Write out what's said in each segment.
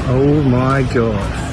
Oh my gosh.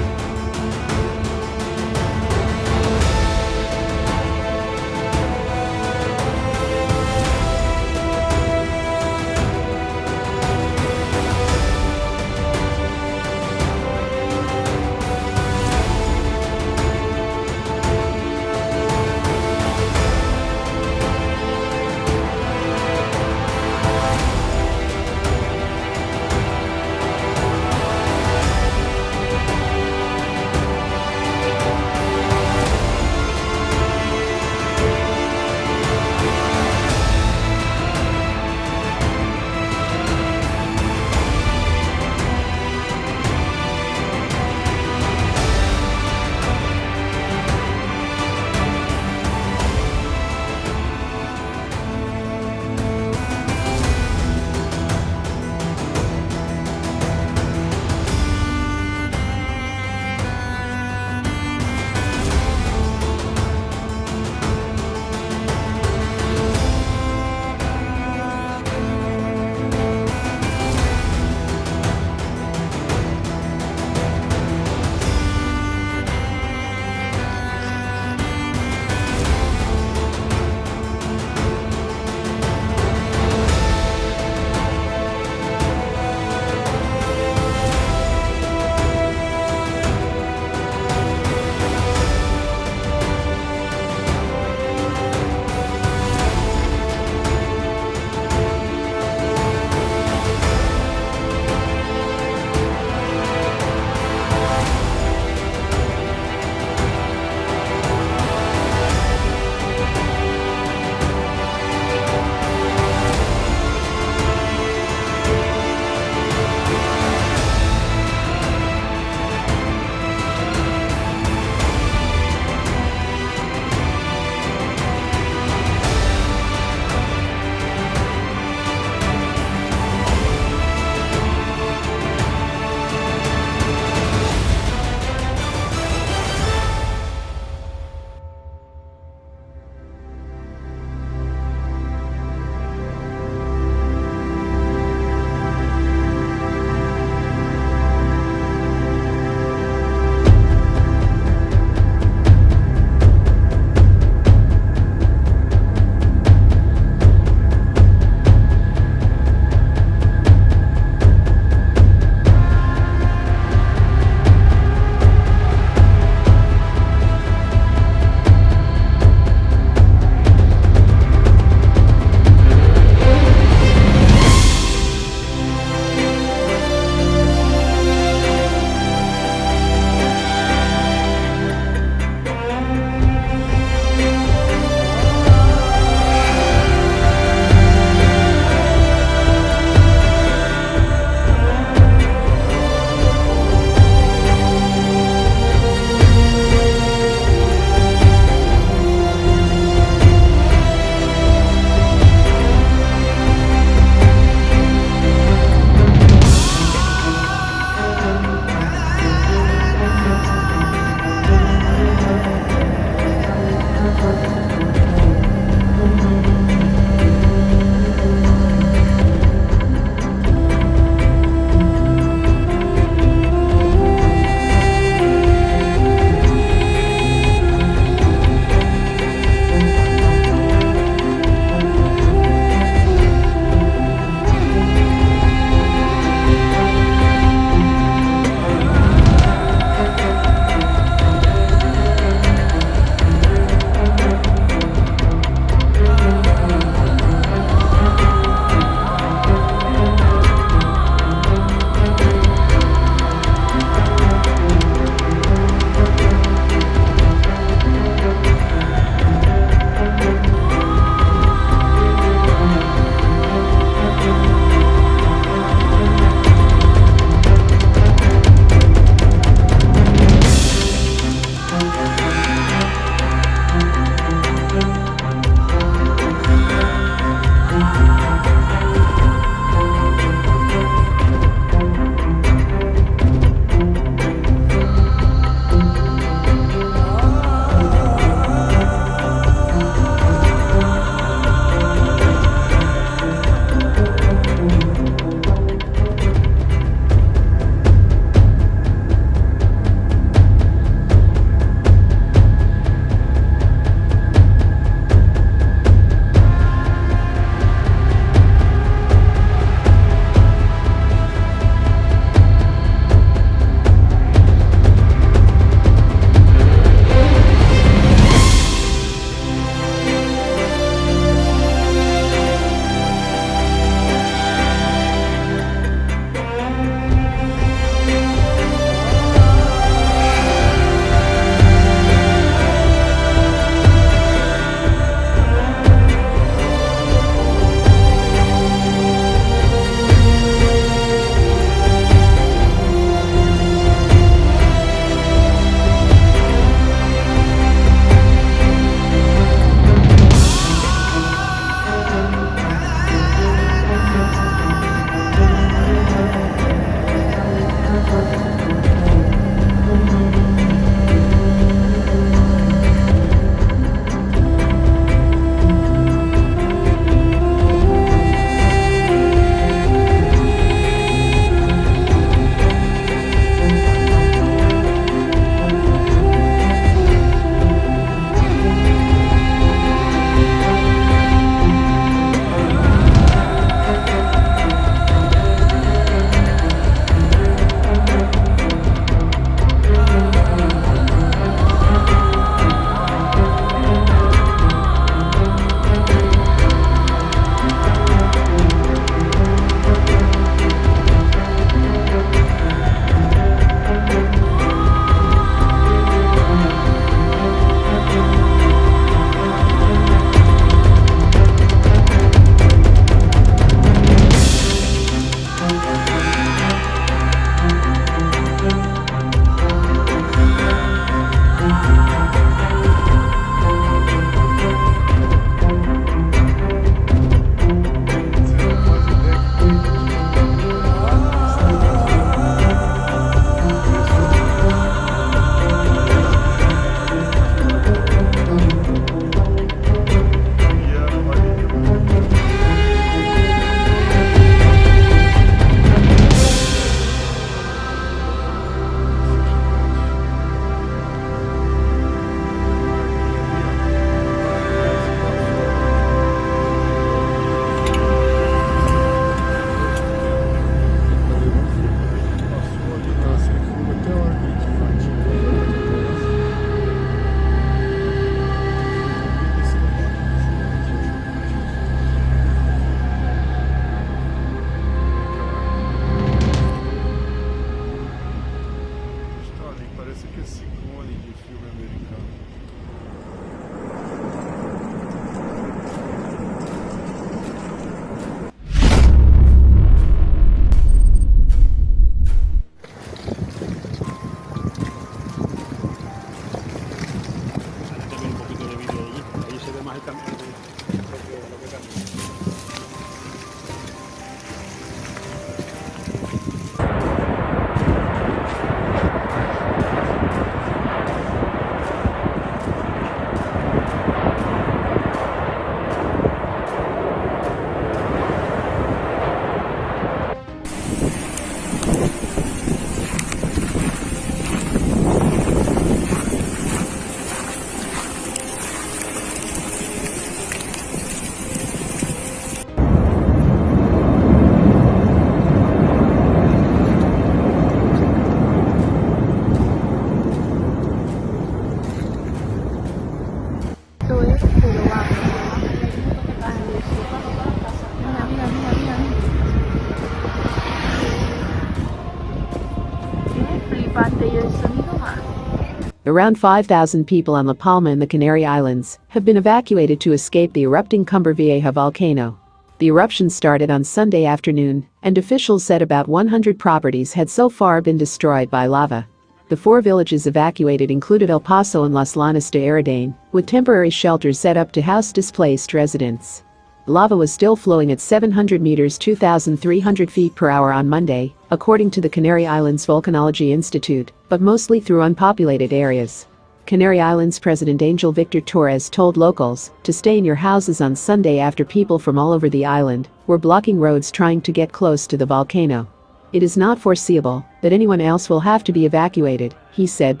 Around 5,000 people on La Palma and the Canary Islands have been evacuated to escape the erupting 𝐉𝐻 volcano. The eruption started on Sunday afternoon, and officials said about 100 properties had so far been destroyed by lava. The 4 villages evacuated included El Paso and Las Lanas de Aradane, with temporary shelters set up to house displaced residents. Lava was still flowing at 700 meters (2,300 feet per hour) on Monday, according to the Canary Islands Volcanology Institute, but mostly through unpopulated areas. Canary Islands President Angel Victor Torres told locals to stay in your houses on Sunday after people from all over the island were blocking roads trying to get close to the volcano. It is not foreseeable that anyone else will have to be evacuated, he said.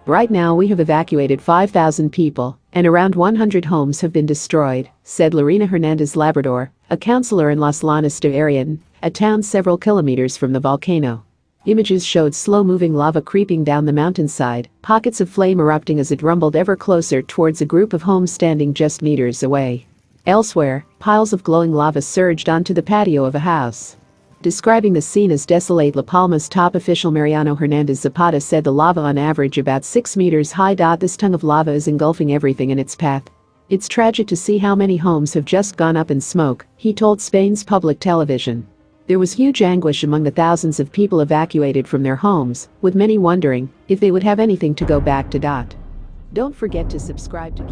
Right now we have evacuated 5,000 people, and around 100 homes have been destroyed, said Lorena Hernandez Labrador, a councillor in Las Lanas de Aradane, a town several kilometers from the volcano. Images showed slow-moving lava creeping down the mountainside, pockets of flame erupting as it rumbled ever closer towards a group of homes standing just meters away. Elsewhere, piles of glowing lava surged onto the patio of a house. Describing the scene as desolate, La Palma's top official Mariano Hernandez Zapata said the lava on average about 6 meters high. This tongue of lava is engulfing everything in its path. It's tragic to see how many homes have just gone up in smoke, he told Spain's public television. There was huge anguish among the thousands of people evacuated from their homes, with many wondering if they would have anything to go back to. Don't forget to subscribe to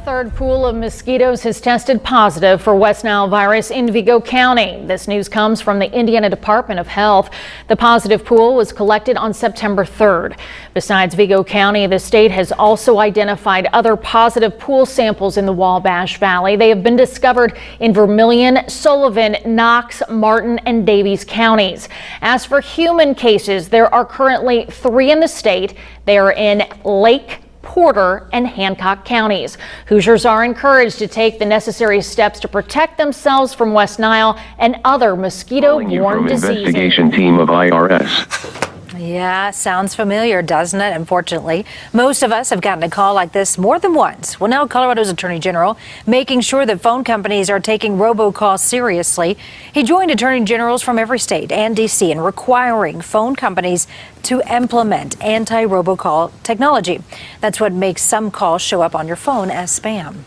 third pool of mosquitoes has tested positive for West Nile virus in Vigo County. This news comes from the Indiana Department of Health. The positive pool was collected on September 3rd. Besides Vigo County, the state has also identified other positive pool samples in the Wabash Valley. They have been discovered in Vermilion, Sullivan, Knox, Martin, and Davies counties. As for human cases, there are currently 3 in the state. They are in Lake, Porter, and Hancock counties. Hoosiers are encouraged to take the necessary steps to protect themselves from West Nile and other mosquito-borne diseases. Investigation team of IRS. Yeah, sounds familiar, doesn't it? Unfortunately, most of us have gotten a call like this more than once. Well, now Colorado's Attorney General making sure that phone companies are taking robocalls seriously. He joined attorney generals from every state and D.C. in requiring phone companies to implement anti-robocall technology. That's what makes some calls show up on your phone as spam.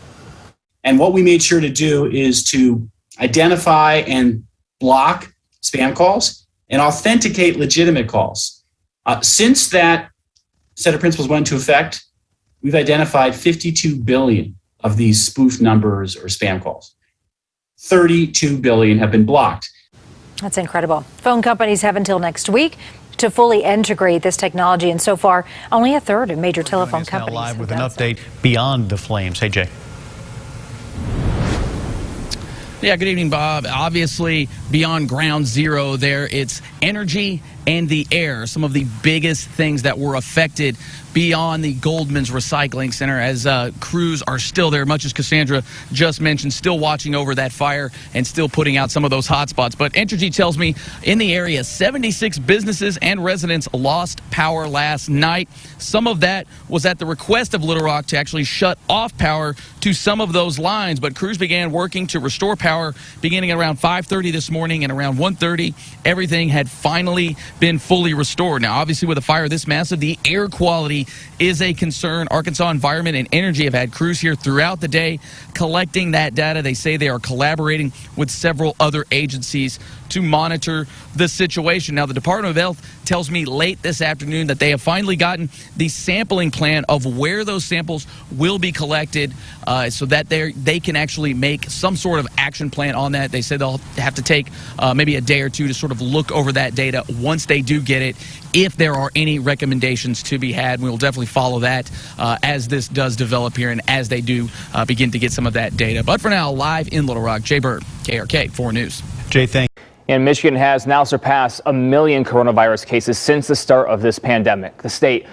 And what we made sure to do is to identify and block spam calls and authenticate legitimate calls. Since that set of principles went into effect, we've identified 52 billion of these spoof numbers or spam calls. 32 billion have been blocked. That's incredible. Phone companies have until next week to fully integrate this technology, and so far, only a third of major telephone companies. Now live with an update beyond the flames. Hey, Jay. Yeah, good evening, Bob. Obviously, beyond ground zero there, it's energy and the air, some of the biggest things that were affected beyond the Goldman's Recycling Center, as crews are still there, much as Cassandra just mentioned, still watching over that fire and still putting out some of those hot spots. But Entergy tells me in the area, 76 businesses and residents lost power last night. Some of that was at the request of Little Rock to actually shut off power to some of those lines, but crews began working to restore power beginning at around 5:30 this morning, and around 1:30 everything had finally been fully restored. Now, obviously, with a fire this massive, the air quality is a concern. Arkansas Environment and Energy have had crews here throughout the day collecting that data. They say they are collaborating with several other agencies to monitor the situation. Now, the Department of Health tells me late this afternoon that they have finally gotten the sampling plan of where those samples will be collected, so that they can actually make some sort of action plan on that. They said they'll have to take maybe a day or two to sort of look over that data once they do get it, if there are any recommendations to be had. We will definitely follow that as this does develop here and as they do begin to get some of that data. But for now, live in Little Rock, Jay Bird, KRK 4 News. Jay, thank you. And Michigan has now surpassed 1 million coronavirus cases since the start of this pandemic. The state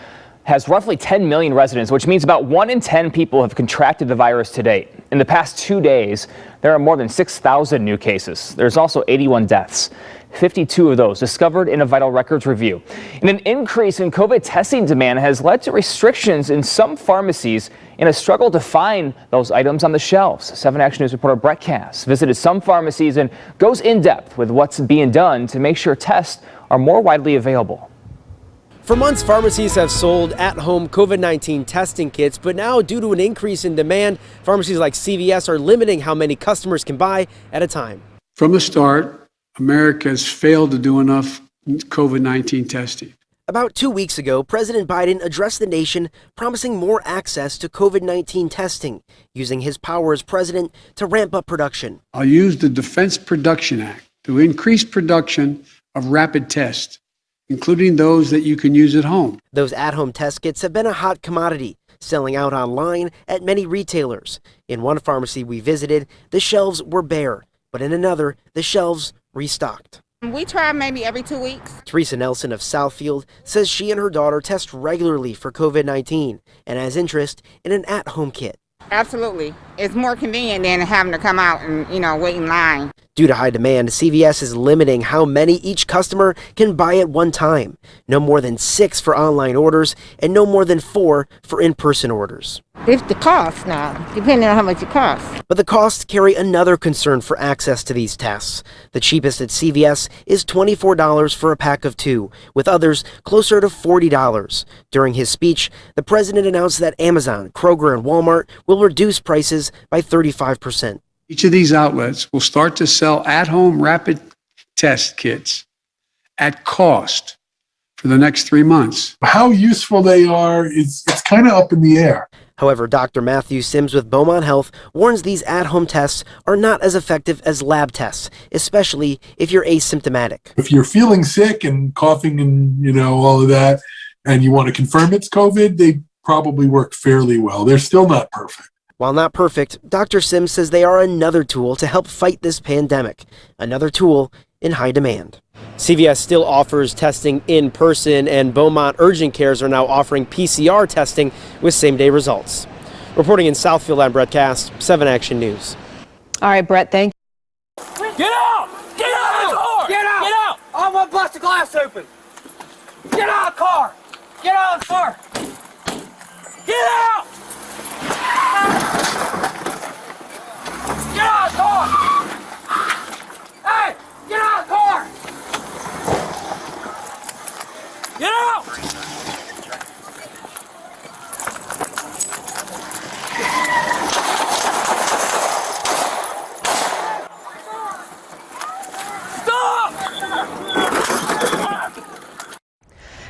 has roughly 10 million residents, which means about 1 in 10 people have contracted the virus to date. In the past 2 days, there are more than 6,000 new cases. There's also 81 deaths. 52 of those discovered in a vital records review. And an increase in COVID testing demand has led to restrictions in some pharmacies and a struggle to find those items on the shelves. 7 Action News reporter Brett Cass visited some pharmacies and goes in depth with what's being done to make sure tests are more widely available. For months, pharmacies have sold at-home COVID-19 testing kits, but now due to an increase in demand, pharmacies like CVS are limiting how many customers can buy at a time. From the start, America has failed to do enough COVID-19 testing. About 2 weeks ago, President Biden addressed the nation promising more access to COVID-19 testing, using his power as president to ramp up production. I'll use the Defense Production Act to increase production of rapid tests, including those that you can use at home. Those at-home test kits have been a hot commodity, selling out online at many retailers. In one pharmacy we visited, the shelves were bare, but in another, the shelves restocked. We try maybe every 2 weeks. Teresa Nelson of Southfield says she and her daughter test regularly for COVID-19 and has interest in an at-home kit. Absolutely. It's more convenient than having to come out and, wait in line. Due to high demand, CVS is limiting how many each customer can buy at one time. No more than 6 for online orders and no more than 4 for in-person orders. It's the cost now, depending on how much it costs. But the costs carry another concern for access to these tests. The cheapest at CVS is $24 for a pack of 2, with others closer to $40. During his speech, the president announced that Amazon, Kroger, and Walmart will reduce prices by 35%. Each of these outlets will start to sell at-home rapid test kits at cost for the next 3 months. How useful they are, it's kind of up in the air. However, Dr. Matthew Sims with Beaumont Health warns these at-home tests are not as effective as lab tests, especially if you're asymptomatic. If you're feeling sick and coughing and, all of that, and you want to confirm it's COVID, they probably work fairly well. They're still not perfect. While not perfect, Dr. Sims says they are another tool to help fight this pandemic, another tool in high demand. CVS still offers testing in person, and Beaumont Urgent Cares are now offering PCR testing with same-day results. Reporting in Southfield, I'm Brett Cast, 7 Action News. All right, Brett, thank you. Get out! Get out of the car! Get out! Get out! I want to bust the glass open! Get out of the car! Get out of the car! Get out! Get out of the car! Hey! Get out of the car! Get out!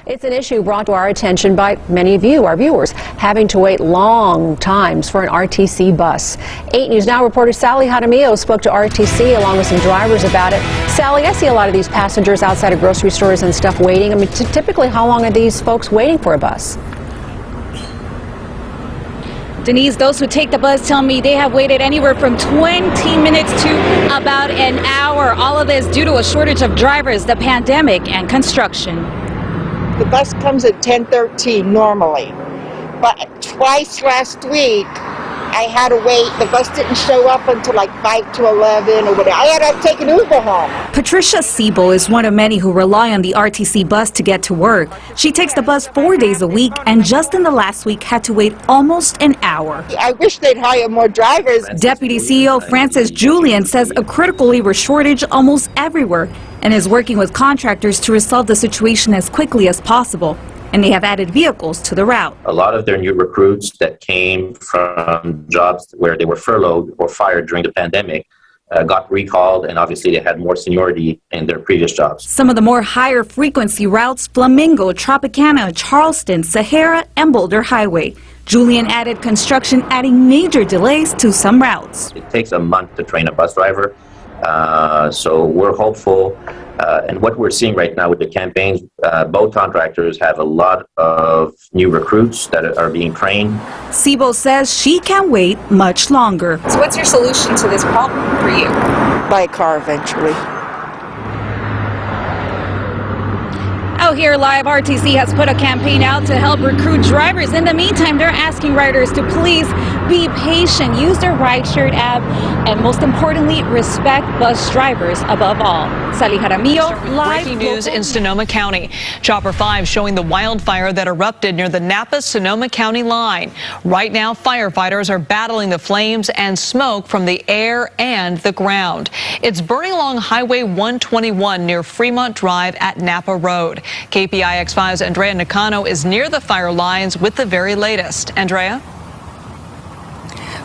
It's an issue brought to our attention by many of you, our viewers, having to wait long times for an RTC bus. 8 News Now reporter Sally Jaramillo spoke to RTC along with some drivers about it. Sally, I see a lot of these passengers outside of grocery stores and stuff waiting. I mean, typically, how long are these folks waiting for a bus? Denise, those who take the bus tell me they have waited anywhere from 20 minutes to about an hour. All of this due to a shortage of drivers, the pandemic, and construction. The bus comes at 10:13 normally, but twice last week I had to wait. The bus didn't show up until like 5 to 11 or whatever. I had to take an Uber home. Patricia Siebel is one of many who rely on the RTC bus to get to work. She takes the bus 4 days a week and just in the last week had to wait almost an hour. I wish they'd hire more drivers. Deputy CEO Francis Julian says a critical labor shortage almost everywhere and is working with contractors to resolve the situation as quickly as possible. And they have added vehicles to the route. A lot of their new recruits that came from jobs where they were furloughed or fired during the pandemic got recalled, and obviously they had more seniority in their previous jobs. Some of the more higher frequency routes, Flamingo, Tropicana, Charleston, Sahara, and Boulder Highway. Julian added construction adding major delays to some routes. It takes a month to train a bus driver, so we're hopeful. And what we're seeing right now with the campaigns, both contractors have a lot of new recruits that are being trained. Siebel says she can't wait much longer. So what's your solution to this problem for you? Buy a car eventually. Out here live, RTC has put a campaign out to help recruit drivers. In the meantime, they're asking riders to please be patient, use their rideshare app, and most importantly, respect bus drivers above all. Sally Jaramillo, live. Breaking news in Sonoma County. Chopper 5 showing the wildfire that erupted near the Napa-Sonoma County line. Right now, firefighters are battling the flames and smoke from the air and the ground. It's burning along Highway 121 near Fremont Drive at Napa Road. KPIX5's Andrea Nakano is near the fire lines with the very latest. Andrea?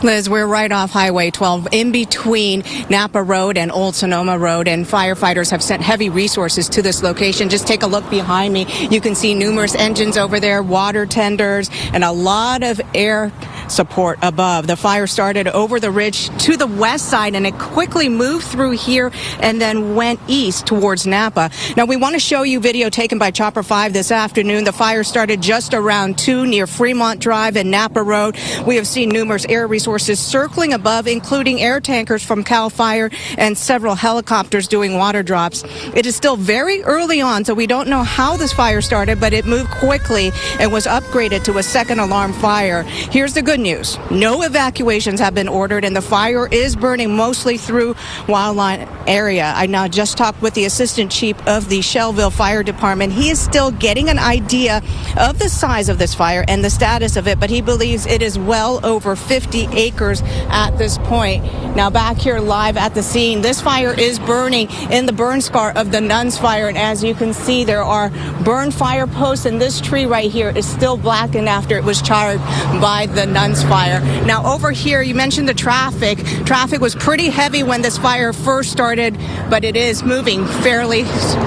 Liz, we're right off Highway 12 in between Napa Road and Old Sonoma Road, and firefighters have sent heavy resources to this location. Just take a look behind me. You can see numerous engines over there, water tenders, and a lot of air support above. The fire started over the ridge to the west side, and it quickly moved through here and then went east towards Napa. Now, we want to show you video taken by Chopper 5 this afternoon. The fire started just around 2 near Fremont Drive and Napa Road. We have seen numerous air resources circling above, including air tankers from CAL FIRE and several helicopters doing water drops. It is still very early on, so we don't know how this fire started, but it moved quickly and was upgraded to a second alarm fire. Here's the good news. No evacuations have been ordered, and the fire is burning mostly through wildland area. I now just talked with the assistant chief of the Shelbyville Fire Department. He is still getting an idea of the size of this fire and the status of it, but he believes it is well over 50 acres at this point. Now back here live at the scene, this fire is burning in the burn scar of the Nuns fire, and as you can see, there are burn fire posts, and this tree right here is still blackened after it was charred by the Nuns fire. Now over here, you mentioned the traffic. Traffic was pretty heavy when this fire first started, but it is moving fairly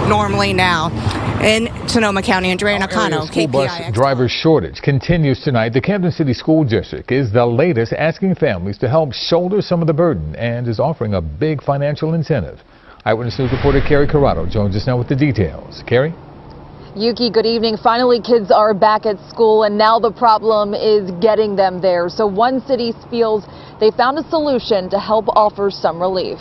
normally now. And Sonoma County, Andrea Nakano, School bus KPIX. driver shortage continues tonight. The Camden City School District is the latest asking families to help shoulder some of the burden and is offering a big financial incentive. Eyewitness News reporter Carrie Corrado joins us now with the details. Carrie? Yuki, good evening. Finally, kids are back at school, and now the problem is getting them there. So one city feels they found a solution to help offer some relief.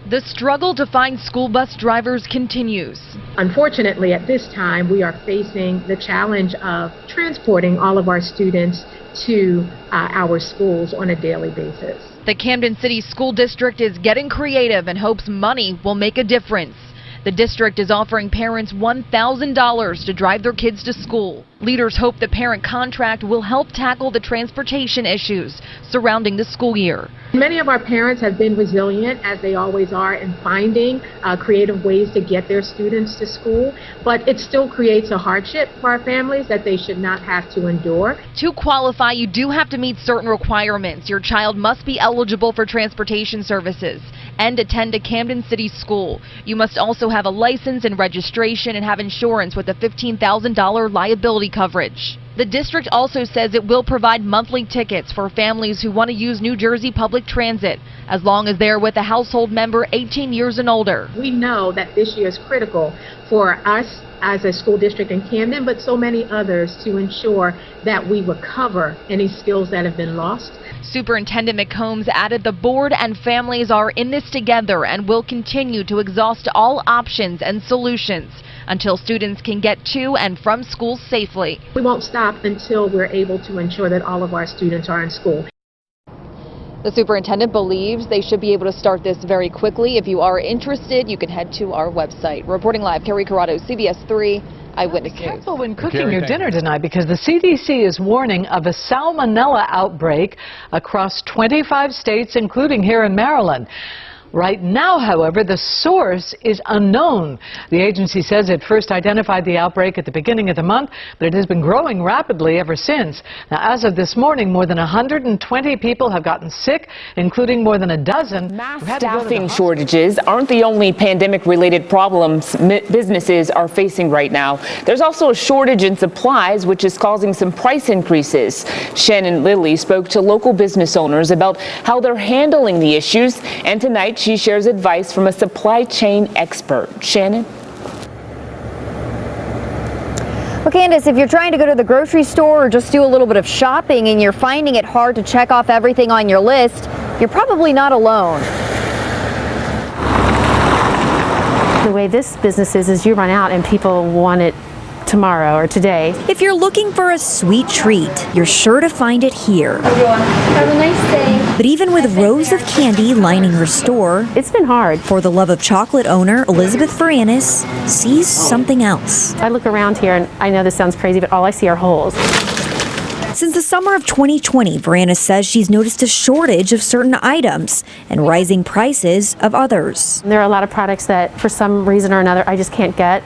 The struggle to find school bus drivers continues. Unfortunately, at this time, we are facing the challenge of transporting all of our students to our schools on a daily basis. The Camden City School District is getting creative and hopes money will make a difference. The district is offering parents $1,000 to drive their kids to school. Leaders hope the parent contract will help tackle the transportation issues surrounding the school year. Many of our parents have been resilient, as they always are, in finding creative ways to get their students to school, but it still creates a hardship for our families that they should not have to endure. To qualify, you do have to meet certain requirements. Your child must be eligible for transportation services and attend a Camden City school. You must also have a license and registration and have insurance with a $15,000 liability coverage. The district also says it will provide monthly tickets for families who want to use New Jersey public transit, as long as they're with a household member 18 years and older. We know that this year is critical for us as a school district in Camden, but so many others, to ensure that we recover any skills that have been lost. Superintendent McCombs added the board and families are in this together and will continue to exhaust all options and solutions until students can get to and from school safely. We won't stop until we're able to ensure that all of our students are in school. The superintendent believes they should be able to start this very quickly. If you are interested, you can head to our website. Reporting live, Carrie Corrado, CBS 3 Eyewitness News. Be careful when cooking your dinner tonight, because the CDC is warning of a salmonella outbreak across 25 states, including here in Maryland. Right now, however, the source is unknown. The agency says it first identified the outbreak at the beginning of the month, but it has been growing rapidly ever since. Now, as of this morning, more than 120 people have gotten sick, including more than a dozen. Mass staffing shortages aren't the only pandemic-related problems businesses are facing right now. There's also a shortage in supplies, which is causing some price increases. Shannon Lilly spoke to local business owners about how they're handling the issues, and tonight she shares advice from a supply chain expert. Shannon? Well, Candace, if you're trying to go to the grocery store or just do a little bit of shopping and you're finding it hard to check off everything on your list, you're probably not alone. The way this business is you run out and people want it tomorrow or today. If you're looking for a sweet treat, you're sure to find it here. Have a nice day. But even with rows of candy lining her store, it's been hard. For the Love of Chocolate owner, Elizabeth Faranis sees something else. I look around here and I know this sounds crazy, but all I see are holes. Since the summer of 2020, Faranis says she's noticed a shortage of certain items and rising prices of others. There are a lot of products that for some reason or another I just can't get.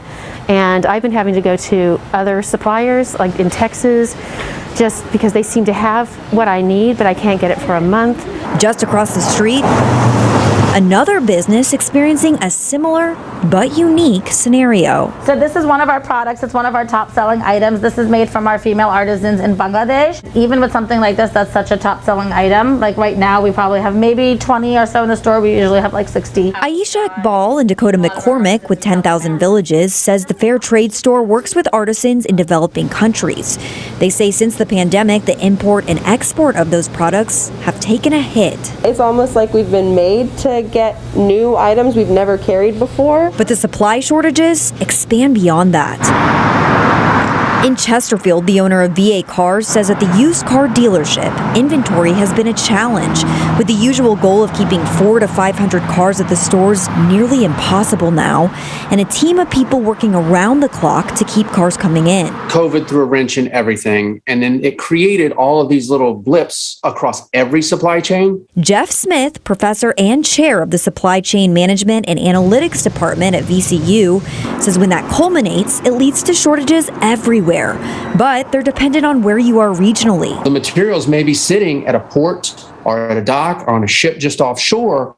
And I've been having to go to other suppliers, like in Texas, just because they seem to have what I need, but I can't get it for a month. Just across the street, another business experiencing a similar but unique scenario. So this is one of our products. It's one of our top selling items. This is made from our female artisans in Bangladesh. Even with something like this, that's such a top selling item. Like right now, we probably have maybe 20 or so in the store. We usually have like 60. Aisha Iqbal and Dakota McCormick with 10,000 Villages says the fair trade store works with artisans in developing countries. They say since the pandemic, the import and export of those products have taken a hit. It's almost like we've been made to get new items we've never carried before. But the supply shortages expand beyond that. In Chesterfield, the owner of VA Cars says at the used car dealership, inventory has been a challenge, with the usual goal of keeping 400 to 500 cars at the stores nearly impossible now, and a team of people working around the clock to keep cars coming in. COVID threw a wrench in everything, and then it created all of these little blips across every supply chain. Jeff Smith, professor and chair of the Supply Chain Management and Analytics Department at VCU, says when that culminates, it leads to shortages everywhere. But they're dependent on where you are regionally. The materials may be sitting at a port or at a dock or on a ship just offshore,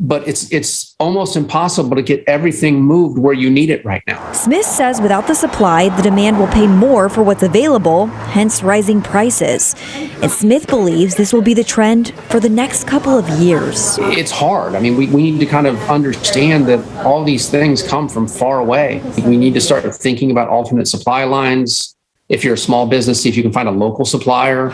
but it's almost impossible to get everything moved where you need it right now. Smith says without the supply, the demand will pay more for what's available, hence rising prices. And Smith believes this will be the trend for the next couple of years. It's hard. I mean, we need to kind of understand that all these things come from far away. We need to start thinking about alternate supply lines. If you're a small business, see if you can find a local supplier.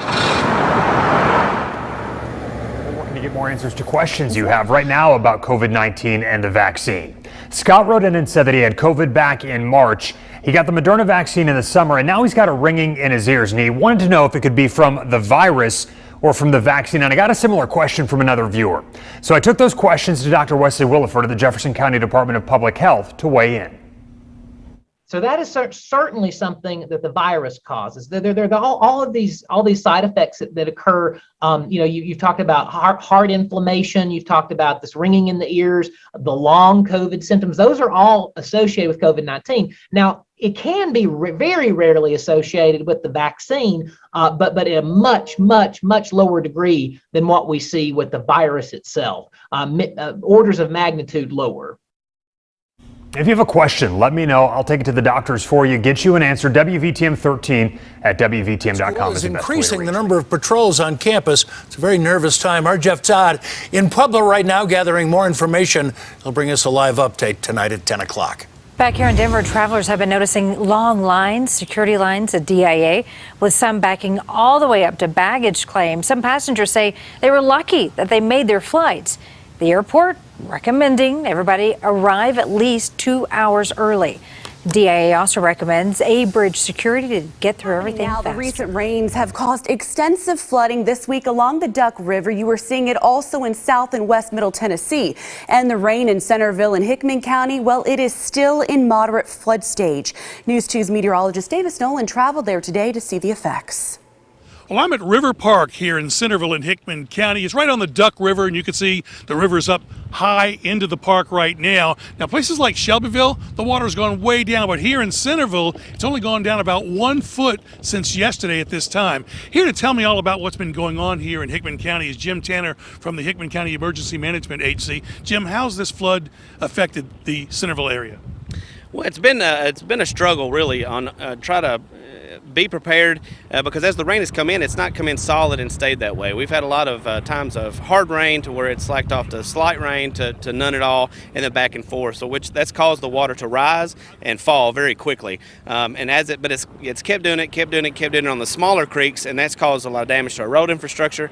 Get more answers to questions you have right now about COVID-19 and the vaccine. Scott wrote in and said that he had COVID back in March. He got the Moderna vaccine in the summer, and now he's got a ringing in his ears, and he wanted to know if it could be from the virus or from the vaccine. And I got a similar question from another viewer. So I took those questions to Dr. Wesley Williford of the Jefferson County Department of Public Health to weigh in. So that is certainly something that the virus causes. There are all of these side effects that occur. You've talked about heart inflammation. You've talked about this ringing in the ears, the long COVID symptoms. Those are all associated with COVID-19. Now, it can be very rarely associated with the vaccine, but at a much lower degree than what we see with the virus itself, orders of magnitude lower. If you have a question, let me know. I'll take it to the doctors for you, get you an answer. WVTM 13 at WVTM.com is increasing the number of patrols on campus. It's a very nervous time. Our Jeff Todd in Pueblo right now gathering more information. He'll bring us a live update tonight at 10 o'clock. Back here in Denver, travelers have been noticing long lines, security lines at DIA, with some backing all the way up to baggage claims. Some passengers say they were lucky that they made their flights. The airport recommending everybody arrive at least 2 hours early. DIA also recommends bridge security to get through everything Now, faster. the recent rains have caused extensive flooding this week along the Duck River. You are seeing it also in South and West Middle Tennessee. And the rain in Centerville and Hickman County, well, it is still in moderate flood stage. News 2's meteorologist Davis Nolan traveled there today to see the effects. Well, I'm at River Park here in Centerville in Hickman County. It's right on the Duck River, and you can see the river's up high into the park right now. Now, places like Shelbyville, the water's gone way down, but here in Centerville, it's only gone down about 1 foot since yesterday at this time. Here to tell me all about what's been going on here in Hickman County is Jim Tanner from the Hickman County Emergency Management Agency. Jim, how's this flood affected the Centerville area? Well, it's been a struggle really on try to be prepared because as the rain has come in, it's not come in solid and stayed that way. We've had a lot of times of hard rain to where it's slacked off to slight rain to none at all, and then back and forth. So that's caused the water to rise and fall very quickly. But it's kept doing it on the smaller creeks, and that's caused a lot of damage to our road infrastructure.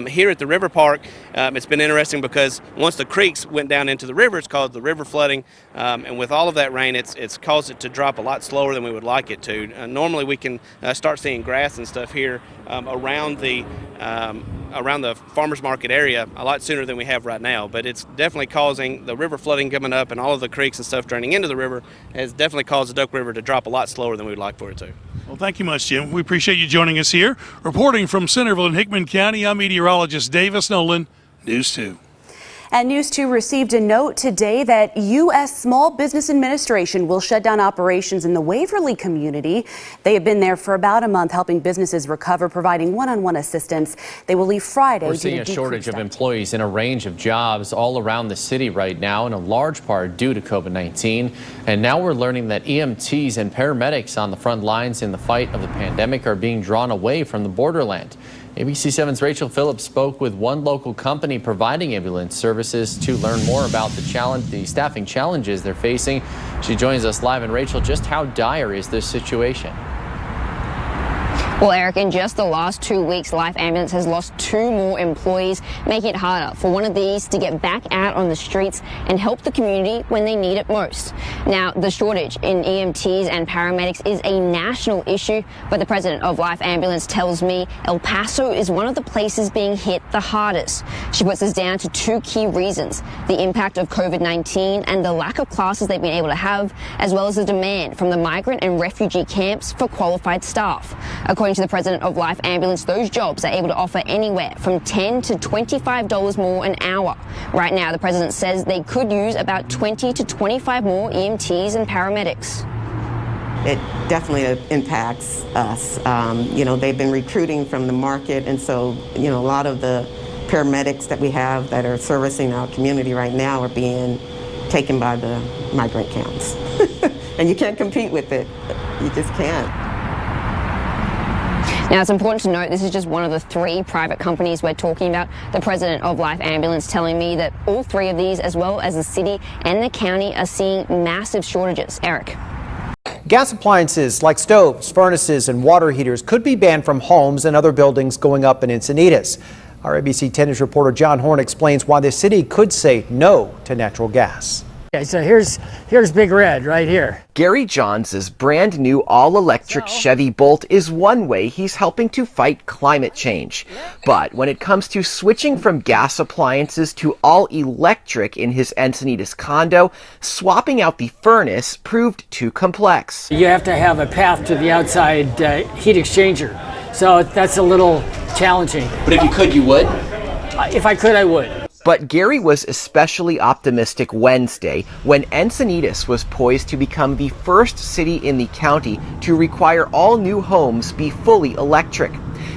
Here at the River Park, it's been interesting because once the creeks went down into the river, it's caused the river flooding, and with all of that rain, it's caused it to drop a lot slower than we would like it to. Normally we can start seeing grass and stuff here around the farmers market area a lot sooner than we have right now, but it's definitely causing the river flooding coming up, and all of the creeks and stuff draining into the river has definitely caused the Duck River to drop a lot slower than we would like for it to. Well, thank you much, Jim. We appreciate you joining us here. Reporting from Centerville in Hickman County, I'm meteorologist Davis Nolan, News 2. And News 2 received a note today that U.S. Small Business Administration will shut down operations in the Waverly community. They have been there for about a month helping businesses recover, providing one-on-one assistance. They will leave Friday. We're seeing a shortage of employees in a range of jobs all around the city right now, in a large part due to COVID-19. And now we're learning that EMTs and paramedics on the front lines in the fight of the pandemic are being drawn away from the borderland. ABC 7's Rachel Phillips spoke with one local company providing ambulance services to learn more about the staffing challenges they're facing. She joins us live. And Rachel, just how dire is this situation? Well, Eric, in just the last 2 weeks, Life Ambulance has lost 2 more employees, making it harder for one of these to get back out on the streets and help the community when they need it most. Now, the shortage in EMTs and paramedics is a national issue, but the president of Life Ambulance tells me El Paso is one of the places being hit the hardest. She puts this down to 2 key reasons: the impact of COVID-19 and the lack of classes they've been able to have, as well as the demand from the migrant and refugee camps for qualified staff. According to the president of Life Ambulance, those jobs are able to offer anywhere from $10 to $25 more an hour. Right now, the president says they could use about 20 to 25 more EMTs and paramedics. It definitely impacts us. They've been recruiting from the market, and so, a lot of the paramedics that we have that are servicing our community right now are being taken by the migrant camps. And you can't compete with it. You just can't. Now, it's important to note this is just one of the 3 private companies we're talking about. The president of Life Ambulance telling me that all 3 of these, as well as the city and the county, are seeing massive shortages. Eric. Gas appliances like stoves, furnaces, and water heaters could be banned from homes and other buildings going up in Encinitas. Our ABC 10 News reporter John Horn explains why the city could say no to natural gas. Okay, so here's Big Red right here. Gary Johns' brand new all-electric Chevy Bolt is one way he's helping to fight climate change. But when it comes to switching from gas appliances to all-electric in his Encinitas condo, swapping out the furnace proved too complex. You have to have a path to the outside heat exchanger, so that's a little challenging. But if you could, you would? If I could, I would. But Gary was especially optimistic Wednesday when Encinitas was poised to become the first city in the county to require all new homes be fully electric.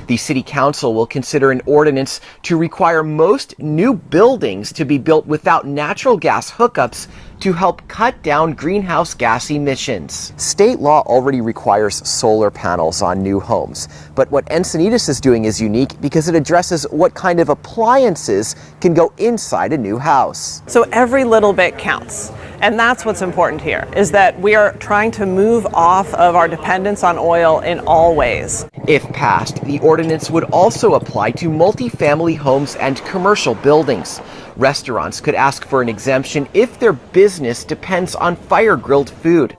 The city council will consider an ordinance to require most new buildings to be built without natural gas hookups to help cut down greenhouse gas emissions. State law already requires solar panels on new homes, but what Encinitas is doing is unique because it addresses what kind of appliances can go inside a new house. So every little bit counts. And that's what's important here, is that we are trying to move off of our dependence on oil in all ways. If passed, the ordinance would also apply to multifamily homes and commercial buildings. Restaurants could ask for an exemption if their business depends on fire-grilled food.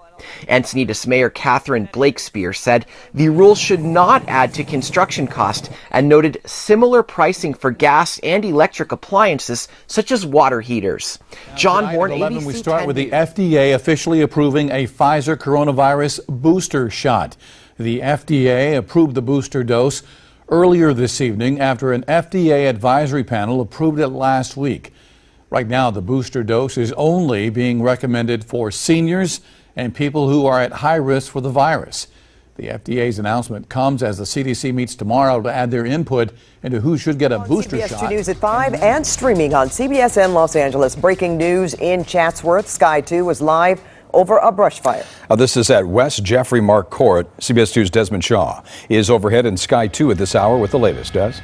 Encinitas Mayor Catherine Blakespear said the rule should not add to construction cost and noted similar pricing for gas and electric appliances such as water heaters. John Horn, ABC we start with the FDA officially approving a Pfizer coronavirus booster shot. The FDA approved the booster dose earlier this evening after an FDA advisory panel approved it last week. Right now, the booster dose is only being recommended for seniors and people who are at high risk for the virus. The FDA's announcement comes as the CDC meets tomorrow to add their input into who should get a booster shot. CBS 2 News at 5 and streaming on CBSN Los Angeles. Breaking news in Chatsworth. Sky 2 was live over a brush fire. This is at West Jeffrey Mark Court. CBS 2's Desmond Shaw is overhead in Sky 2 at this hour with the latest. Des?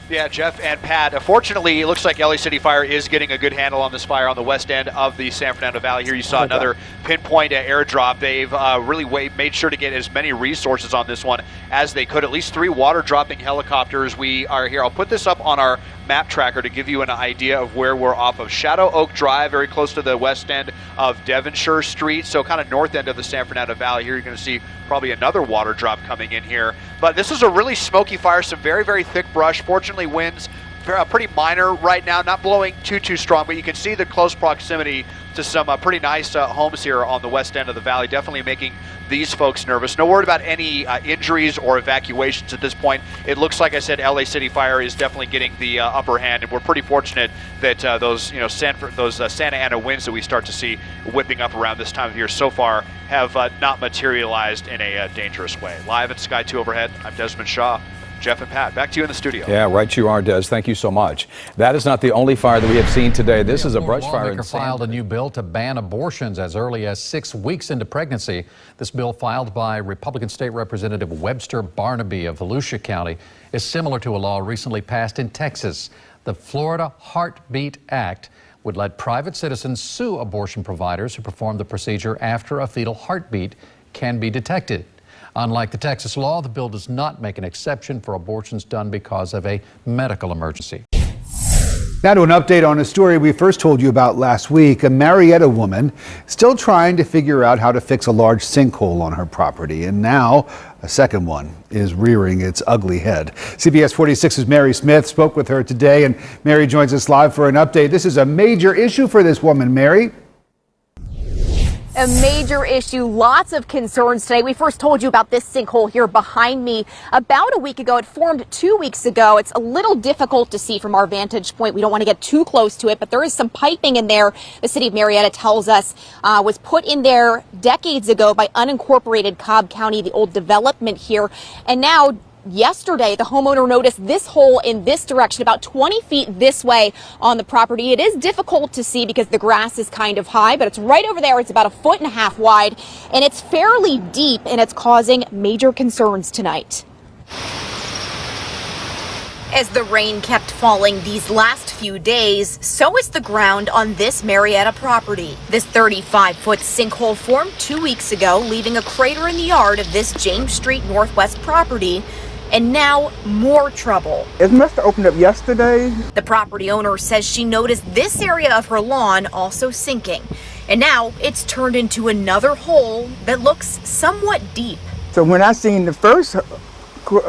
Yeah, Jeff and Pat. Fortunately, it looks like LA City Fire is getting a good handle on this fire on the west end of the San Fernando Valley. Here you saw another pinpoint airdrop. They've really made sure to get as many resources on this one as they could. At least 3 water dropping helicopters. We are here. I'll put this up on our map tracker to give you an idea of where we're off of Shadow Oak Drive, very close to the west end of Devonshire Street, so kind of north end of the San Fernando Valley. Here you're going to see probably another water drop coming in here. But this is a really smoky fire, some very, very thick brush. Fortunately, winds pretty minor right now, not blowing too strong, but you can see the close proximity to some pretty nice homes here on the west end of the valley, definitely making these folks nervous. No word about any injuries or evacuations at this point. It looks like I said, LA City Fire is definitely getting the upper hand, and we're pretty fortunate that those Santa Ana winds that we start to see whipping up around this time of year so far have not materialized in a dangerous way. Live at Sky 2 overhead, I'm Desmond Shaw. Jeff and Pat, back to you in the studio. Yeah, right you are, Des. Thank you so much. That is not the only fire that we have seen today. This is a brush fire in San filed a new bill to ban abortions as early as 6 weeks into pregnancy. This bill, filed by Republican State Representative Webster Barnaby of Volusia County, is similar to a law recently passed in Texas. The Florida Heartbeat Act would let private citizens sue abortion providers who perform the procedure after a fetal heartbeat can be detected. Unlike the Texas law, the bill does not make an exception for abortions done because of a medical emergency. Now to an update on a story we first told you about last week. A Marietta woman still trying to figure out how to fix a large sinkhole on her property. And now a second one is rearing its ugly head. CBS 46's Mary Smith spoke with her today, and Mary joins us live for an update. This is a major issue for this woman, Mary. A major issue, lots of concerns today. We first told you about this sinkhole here behind me about a week ago. It formed 2 weeks ago. It's a little difficult to see from our vantage point. We don't want to get too close to it, but there is some piping in there. The city of Marietta tells us was put in there decades ago by unincorporated Cobb County, the old development here. And now yesterday, the homeowner noticed this hole in this direction, about 20 feet this way on the property. It is difficult to see because the grass is kind of high, but it's right over there. It's about 1.5 feet wide, and it's fairly deep, and it's causing major concerns tonight. As the rain kept falling these last few days, so is the ground on this Marietta property. This 35-foot sinkhole formed 2 weeks ago, leaving a crater in the yard of this James Street Northwest property. And now more trouble. It must have opened up yesterday. The property owner says she noticed this area of her lawn also sinking. And now it's turned into another hole that looks somewhat deep. So when I seen the first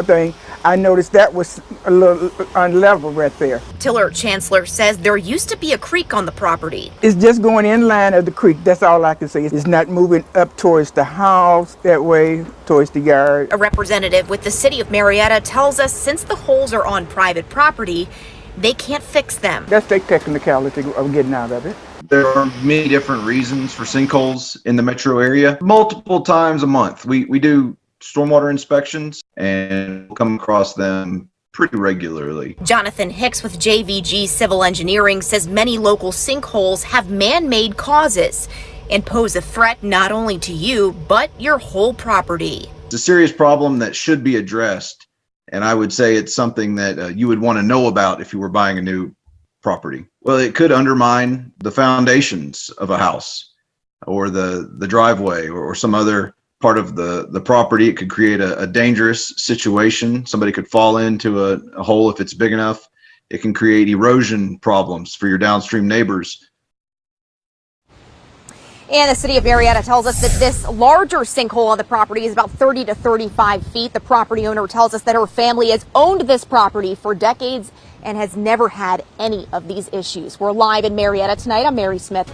thing, I noticed that was a little unlevel right there. Tiller Chancellor says there used to be a creek on the property. It's just going inland of the creek. That's all I can say. It's not moving up towards the house that way, towards the yard. A representative with the city of Marietta tells us since the holes are on private property, they can't fix them. That's the technicality of getting out of it. There are many different reasons for sinkholes in the metro area. Multiple times a month, we do stormwater inspections and come across them pretty regularly. Jonathan Hicks with JVG Civil Engineering says many local sinkholes have man-made causes and pose a threat not only to you, but your whole property. It's a serious problem that should be addressed, and I would say it's something that you would want to know about if you were buying a new property. Well, it could undermine the foundations of a house or the driveway or some other part of the property. It could create a dangerous situation. Somebody could fall into a hole if it's big enough. It can create erosion problems for your downstream neighbors. And the city of Marietta tells us that this larger sinkhole on the property is about 30 to 35 feet. The property owner tells us that her family has owned this property for decades and has never had any of these issues. We're live in Marietta tonight. I'm Mary Smith,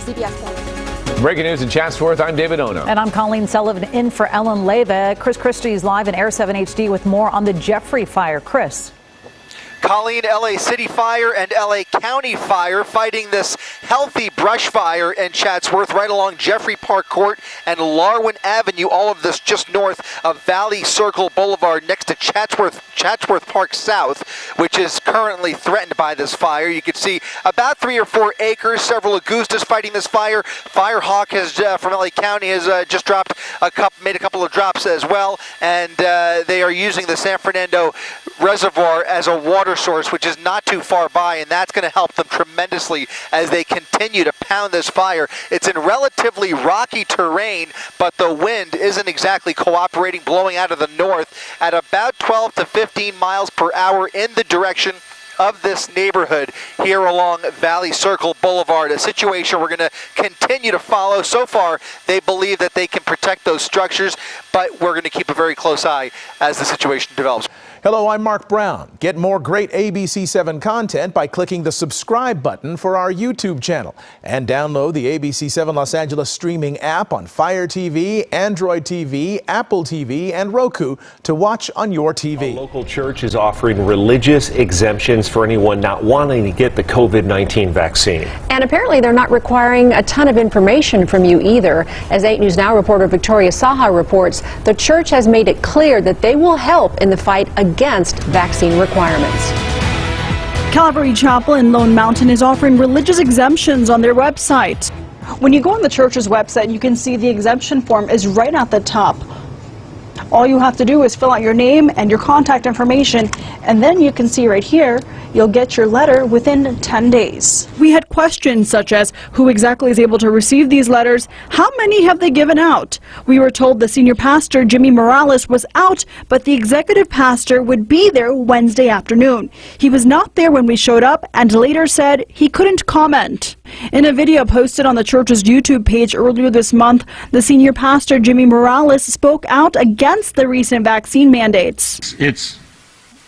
CBS 4. Breaking news in Chatsworth, I'm David Ono. And I'm Colleen Sullivan in for Ellen Leyva. Chris Christie's live in Air 7 HD with more on the Jeffrey fire. Chris. Colleen, LA City Fire and LA County Fire fighting this healthy brush fire in Chatsworth right along Jeffrey Park Court and Larwin Avenue, all of this just north of Valley Circle Boulevard next to Chatsworth Park South, which is currently threatened by this fire. You can see about 3 or 4 acres, several Augustas fighting this fire. Firehawk has from LA County has just made a couple of drops as well, and they are using the San Fernando Reservoir as a water source, which is not too far by, and that's going to help them tremendously as they continue to pound this fire. It's in relatively rocky terrain, but the wind isn't exactly cooperating, blowing out of the north at about 12 to 15 miles per hour in the direction of this neighborhood here along Valley Circle Boulevard, a situation we're going to continue to follow. So far, they believe that they can protect those structures, but we're going to keep a very close eye as the situation develops. Hello, I'm Mark Brown. Get more great ABC7 content by clicking the subscribe button for our YouTube channel and download the ABC7 Los Angeles streaming app on Fire TV, Android TV, Apple TV, and Roku to watch on your TV. A local church is offering religious exemptions for anyone not wanting to get the COVID-19 vaccine. And apparently they're not requiring a ton of information from you either. As 8 News Now reporter Victoria Saha reports, the church has made it clear that they will help in the fight against vaccine requirements. Calvary Chapel in Lone Mountain is offering religious exemptions on their website. When you go on the church's website, you can see the exemption form is right at the top. All you have to do is fill out your name and your contact information, and then you can see right here, you'll get your letter within 10 days. We had questions such as who exactly is able to receive these letters, how many have they given out? We were told the senior pastor, Jimmy Morales, was out, but the executive pastor would be there Wednesday afternoon. He was not there when we showed up and later said he couldn't comment. In a video posted on the church's YouTube page earlier this month, the senior pastor, Jimmy Morales, spoke out against the recent vaccine mandates. It's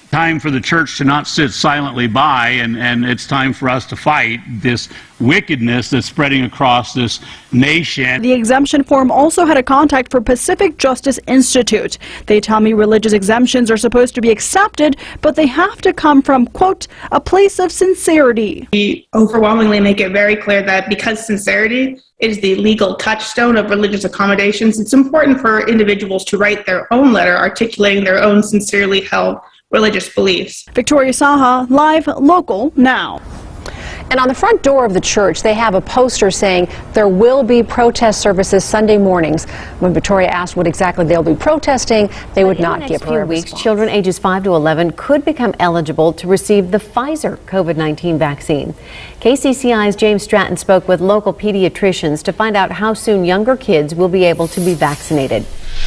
time for the church to not sit silently by, and it's time for us to fight this wickedness that's spreading across this nation. The exemption form also had a contact for Pacific Justice Institute. They tell me religious exemptions are supposed to be accepted, but they have to come from, quote, a place of sincerity. We overwhelmingly make it very clear that because sincerity is the legal touchstone of religious accommodations. It's important for individuals to write their own letter articulating their own sincerely held religious beliefs. Victoria Saha, live, local, now. And on the front door of the church, they have a poster saying there will be protest services Sunday mornings. When Victoria asked what exactly they'll be protesting, they would not give her a response. Children ages 5 to 11 could become eligible to receive the Pfizer COVID-19 vaccine. KCCI's James Stratton spoke with local pediatricians to find out how soon younger kids will be able to be vaccinated.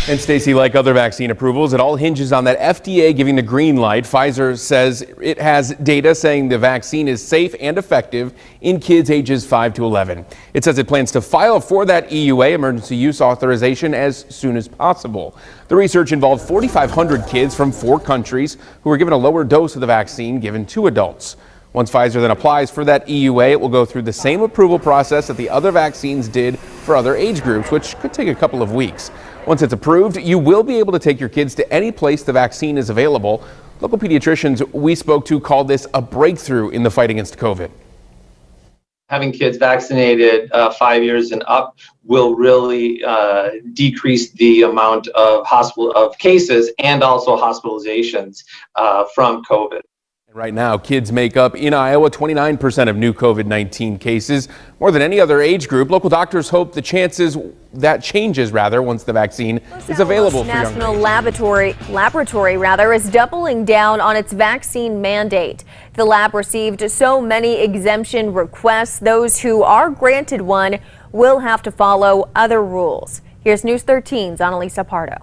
And Stacey, like other vaccine approvals, it all hinges on that FDA giving the green light. Pfizer says it has data saying the vaccine is safe and effective in kids ages 5 to 11. It says it plans to file for that EUA, emergency use authorization, as soon as possible. The research involved 4,500 kids from 4 countries who were given a lower dose of the vaccine given to adults. Once Pfizer then applies for that EUA, it will go through the same approval process that the other vaccines did for other age groups, which could take a couple of weeks. Once it's approved, you will be able to take your kids to any place the vaccine is available. Local pediatricians we spoke to called this a breakthrough in the fight against COVID. Having kids vaccinated 5 years and up will really decrease the amount of cases and also hospitalizations from COVID. Right now, kids make up in Iowa 29% of new COVID-19 cases, more than any other age group. Local doctors hope the changes changes once the vaccine is available for young National Laboratory is doubling down on its vaccine mandate. The lab received so many exemption requests, those who are granted one will have to follow other rules. Here's News 13's Annalisa Pardo.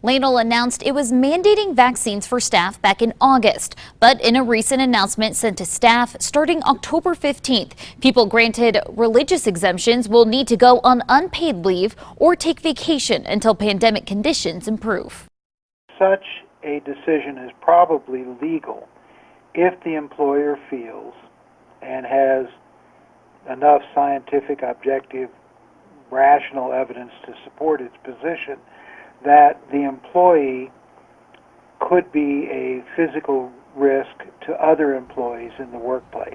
Ladle announced it was mandating vaccines for staff back in August, but in a recent announcement sent to staff starting October 15th, people granted religious exemptions will need to go on unpaid leave or take vacation until pandemic conditions improve. Such a decision is probably legal if the employer feels and has enough scientific, objective, rational evidence to support its position that the employee could be a physical risk to other employees in the workplace.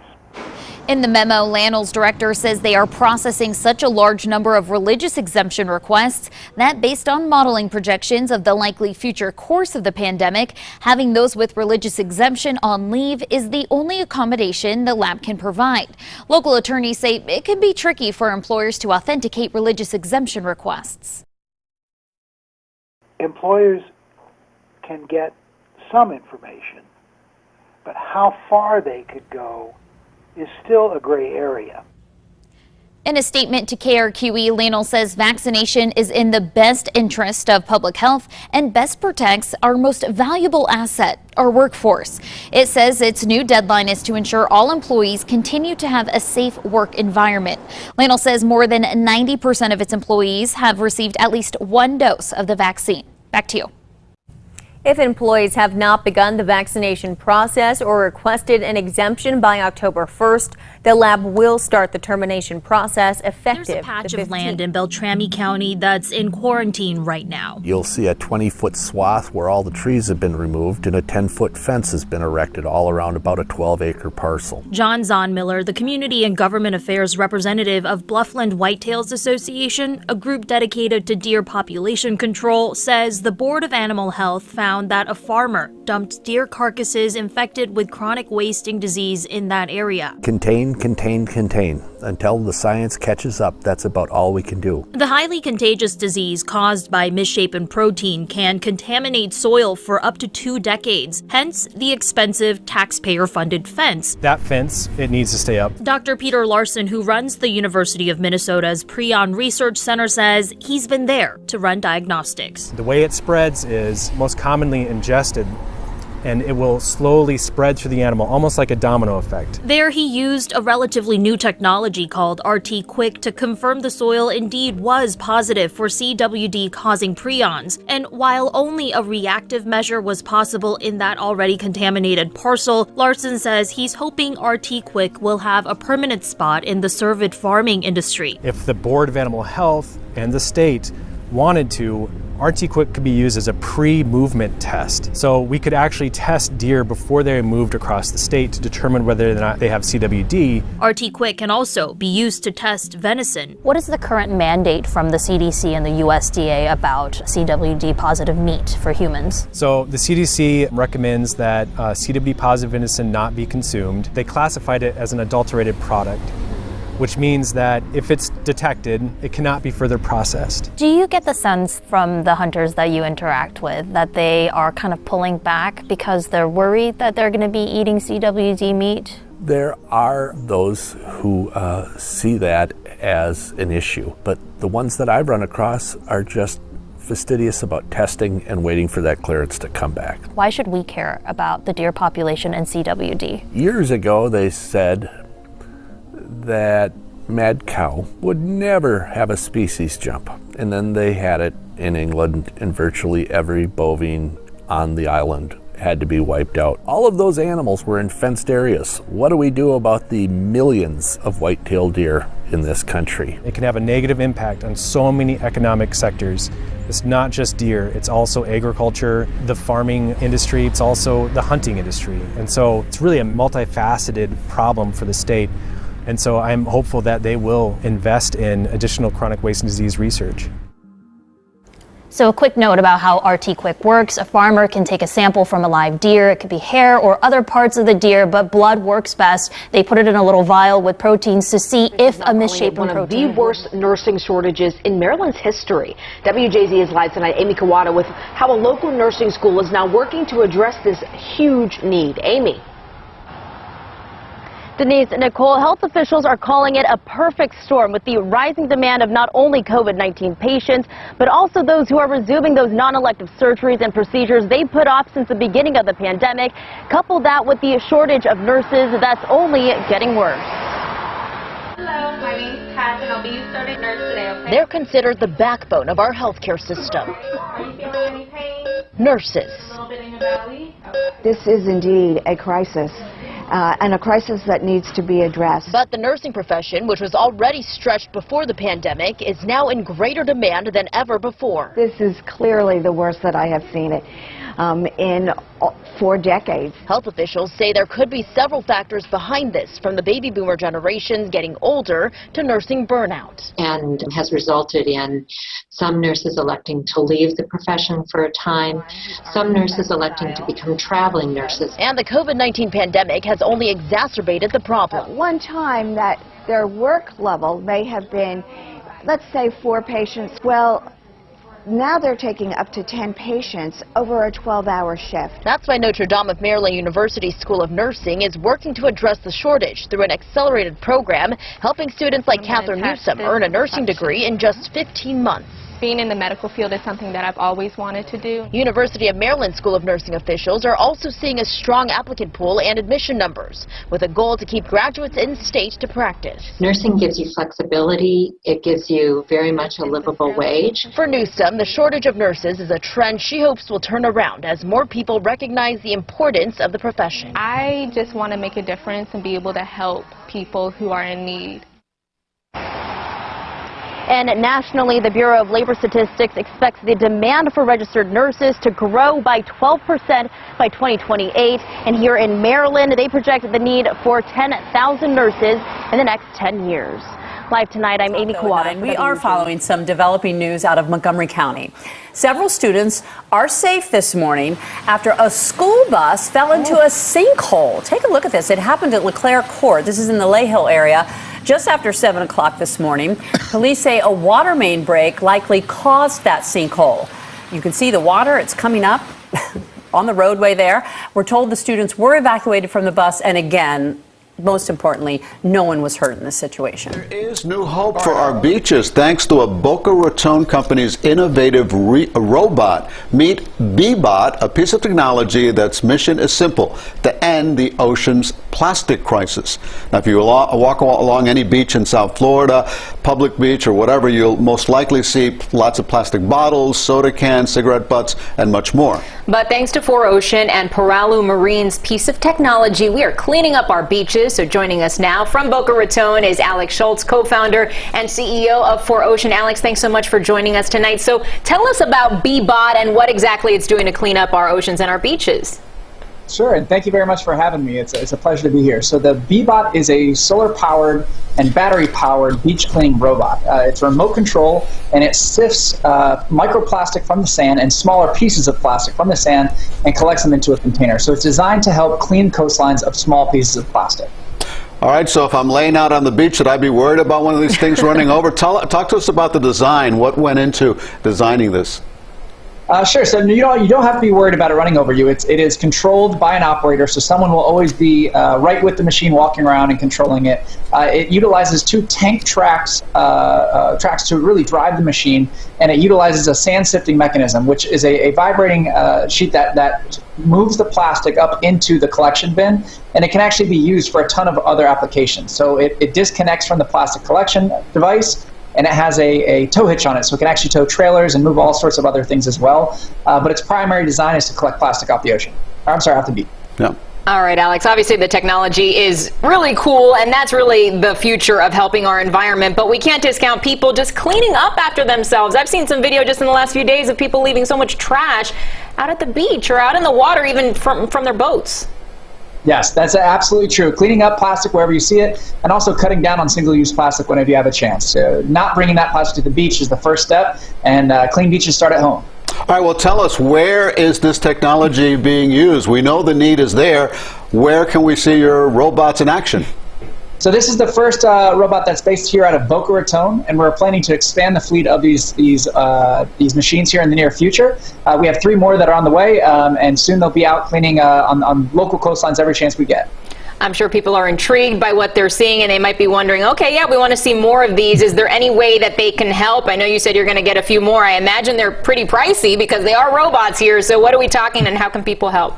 In the memo, Lanel's director says they are processing such a large number of religious exemption requests that, based on modeling projections of the likely future course of the pandemic, having those with religious exemption on leave is the only accommodation the lab can provide. Local attorneys say it can be tricky for employers to authenticate religious exemption requests. Employers can get some information, but how far they could go is still a gray area. In a statement to KRQE, Lanel says vaccination is in the best interest of public health and best protects our most valuable asset, our workforce. It says its new deadline is to ensure all employees continue to have a safe work environment. Lanel says more than 90% of its employees have received at least one dose of the vaccine. Back to you. If employees have not begun the vaccination process or requested an exemption by October 1st, the lab will start the termination process effective. There's a patch of land in Beltrami County that's in quarantine right now. You'll see a 20-foot swath where all the trees have been removed and a 10-foot fence has been erected all around about a 12-acre parcel. John Zonmiller, the Community and Government Affairs representative of Bluffland Whitetails Association, a group dedicated to deer population control, says the Board of Animal Health found that a farmer dumped deer carcasses infected with chronic wasting disease in that area. Contain, contain, contain. Until the science catches up, that's about all we can do. The highly contagious disease caused by misshapen protein can contaminate soil for up to 2 decades, hence the expensive taxpayer-funded fence. That fence, it needs to stay up. Dr. Peter Larson, who runs the University of Minnesota's Prion Research Center, says he's been there to run diagnostics. The way it spreads is most commonly ingested, and it will slowly spread through the animal, almost like a domino effect. There he used a relatively new technology called RT-Quick to confirm the soil indeed was positive for CWD causing prions. And while only a reactive measure was possible in that already contaminated parcel, Larson says he's hoping RT-Quick will have a permanent spot in the cervid farming industry. If the Board of Animal Health and the state wanted to RT-QuIC could be used as a pre-movement test. So we could actually test deer before they're moved across the state to determine whether or not they have CWD. RT-QuIC can also be used to test venison. What is the current mandate from the CDC and the USDA about CWD positive meat for humans? So the CDC recommends that CWD positive venison not be consumed. They classified it as an adulterated product, which means that if it's detected, it cannot be further processed. Do you get the sense from the hunters that you interact with that they are kind of pulling back because they're worried that they're going to be eating CWD meat? There are those who see that as an issue, but the ones that I've run across are just fastidious about testing and waiting for that clearance to come back. Why should we care about the deer population and CWD? Years ago, they said that mad cow would never have a species jump. And then they had it in England, and virtually every bovine on the island had to be wiped out. All of those animals were in fenced areas. What do we do about the millions of white-tailed deer in this country? It can have a negative impact on so many economic sectors. It's not just deer, it's also agriculture, the farming industry, it's also the hunting industry. And so it's really a multifaceted problem for the state. And so I'm hopeful that they will invest in additional chronic wasting disease research. So a quick note about how RT-QuIC works. A farmer can take a sample from a live deer. It could be hair or other parts of the deer, but blood works best. They put it in a little vial with proteins to see if a misshapen protein. One of the worst nursing shortages in Maryland's history. WJZ is live tonight. Amy Kawada with how a local nursing school is now working to address this huge need. Amy. Denise, Nicole, health officials are calling it a perfect storm with the rising demand of not only COVID-19 patients, but also those who are resuming those non-elective surgeries and procedures they put off since the beginning of the pandemic. Couple that with the shortage of nurses that's only getting worse. Hello, my name's Kat, and I'll be your starting nurse today, okay? They're considered the backbone of our healthcare system. Are you feeling any pain? Nurses. A little bit in your belly? Okay. This is indeed a crisis. And a crisis that needs to be addressed. But the nursing profession, which was already stretched before the pandemic, is now in greater demand than ever before. This is clearly the worst that I have seen it in 4 decades. Health officials say there could be several factors behind this, from the baby boomer generation getting older to nursing burnout. And has resulted in some nurses electing to leave the profession for a time, some nurses electing to become traveling nurses. And the COVID-19 pandemic has only exacerbated the problem. At one time that their work level may have been, let's say, 4 patients. Well, now they're taking up to 10 patients over a 12-hour shift. That's why Notre Dame of Maryland University School of Nursing is working to address the shortage through an accelerated program, helping students like Catherine Newsom earn a nursing degree in just 15 months. Being in the medical field is something that I've always wanted to do. University of Maryland School of Nursing officials are also seeing a strong applicant pool and admission numbers, with a goal to keep graduates in state to practice. Nursing gives you flexibility. It gives you very much a livable wage. For Newsom, the shortage of nurses is a trend she hopes will turn around as more people recognize the importance of the profession. I just want to make a difference and be able to help people who are in need. And nationally, the Bureau of Labor Statistics expects the demand for registered nurses to grow by 12% by 2028. And here in Maryland, they project the need for 10,000 nurses in the next 10 years. Live tonight, I'm Amy Kawada. We are following some developing news out of Montgomery County. Several students are safe this morning after a school bus fell into a sinkhole. Take a look at this. It happened at LeClaire Court. This is in the Layhill area. Just after 7 o'clock this morning, police say a water main break likely caused that sinkhole. You can see the water, it's coming up on the roadway there. We're told the students were evacuated from the bus, and again, most importantly, no one was hurt in this situation. There is new hope for our beaches thanks to a Boca Raton company's innovative robot. Meet 𝐵Bot, a piece of technology that's mission is simple: to end the ocean's plastic crisis. Now, if you walk along any beach in South Florida, public beach or whatever, you'll most likely see lots of plastic bottles, soda cans, cigarette butts, and much more. But thanks to 4Ocean and Paralu Marine's piece of technology, we are cleaning up our beaches. So joining us now from Boca Raton is Alex Schultz, co-founder and CEO of 4Ocean. Alex, thanks so much for joining us tonight. So tell us about 𝐵BOT and what exactly it's doing to clean up our oceans and our beaches. Sure, and thank you very much for having me. It's a pleasure to be here. So the 𝐵BOT is a solar-powered and battery-powered beach cleaning robot. It's remote control, and it sifts microplastic from the sand and smaller pieces of plastic from the sand and collects them into a container. So it's designed to help clean coastlines of small pieces of plastic. All right, so if I'm laying out on the beach, should I be worried about one of these things running over? Talk to us about the design. What went into designing this? Sure. So you don't have to be worried about it running over you. It is controlled by an operator, so someone will always be right with the machine, walking around and controlling it. It utilizes 2 tank tracks to really drive the machine, and it utilizes a sand sifting mechanism, which is a vibrating sheet that moves the plastic up into the collection bin, and it can actually be used for a ton of other applications. So it disconnects from the plastic collection device, and it has a tow hitch on it, so it can actually tow trailers and move all sorts of other things as well. But its primary design is to collect plastic off the ocean. Or, I'm sorry, off the beach. Yeah. All right, Alex, obviously the technology is really cool, and that's really the future of helping our environment, but we can't discount people just cleaning up after themselves. I've seen some video just in the last few days of people leaving so much trash out at the beach or out in the water, even from their boats. Yes, that's absolutely true. Cleaning up plastic wherever you see it, and also cutting down on single-use plastic whenever you have a chance. So not bringing that plastic to the beach is the first step, and clean beaches start at home. All right, well, tell us, where is this technology being used? We know the need is there. Where can we see your robots in action? So this is the first robot that's based here out of Boca Raton, and we're planning to expand the fleet of these machines here in the near future. We have 3 more that are on the way, and soon they'll be out cleaning on local coastlines every chance we get. I'm sure people are intrigued by what they're seeing, and they might be wondering, okay, yeah, we want to see more of these. Is there any way that they can help? I know you said you're going to get a few more. I imagine they're pretty pricey because they are robots here. So what are we talking, and how can people help?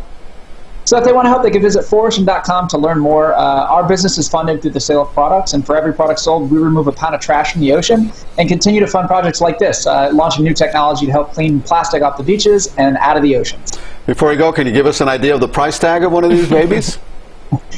So if they want to help, they can visit 4ocean.com to learn more. Our business is funded through the sale of products, and for every product sold, we remove a pound of trash from the ocean and continue to fund projects like this, launching new technology to help clean plastic off the beaches and out of the oceans. Before we go, can you give us an idea of the price tag of one of these babies?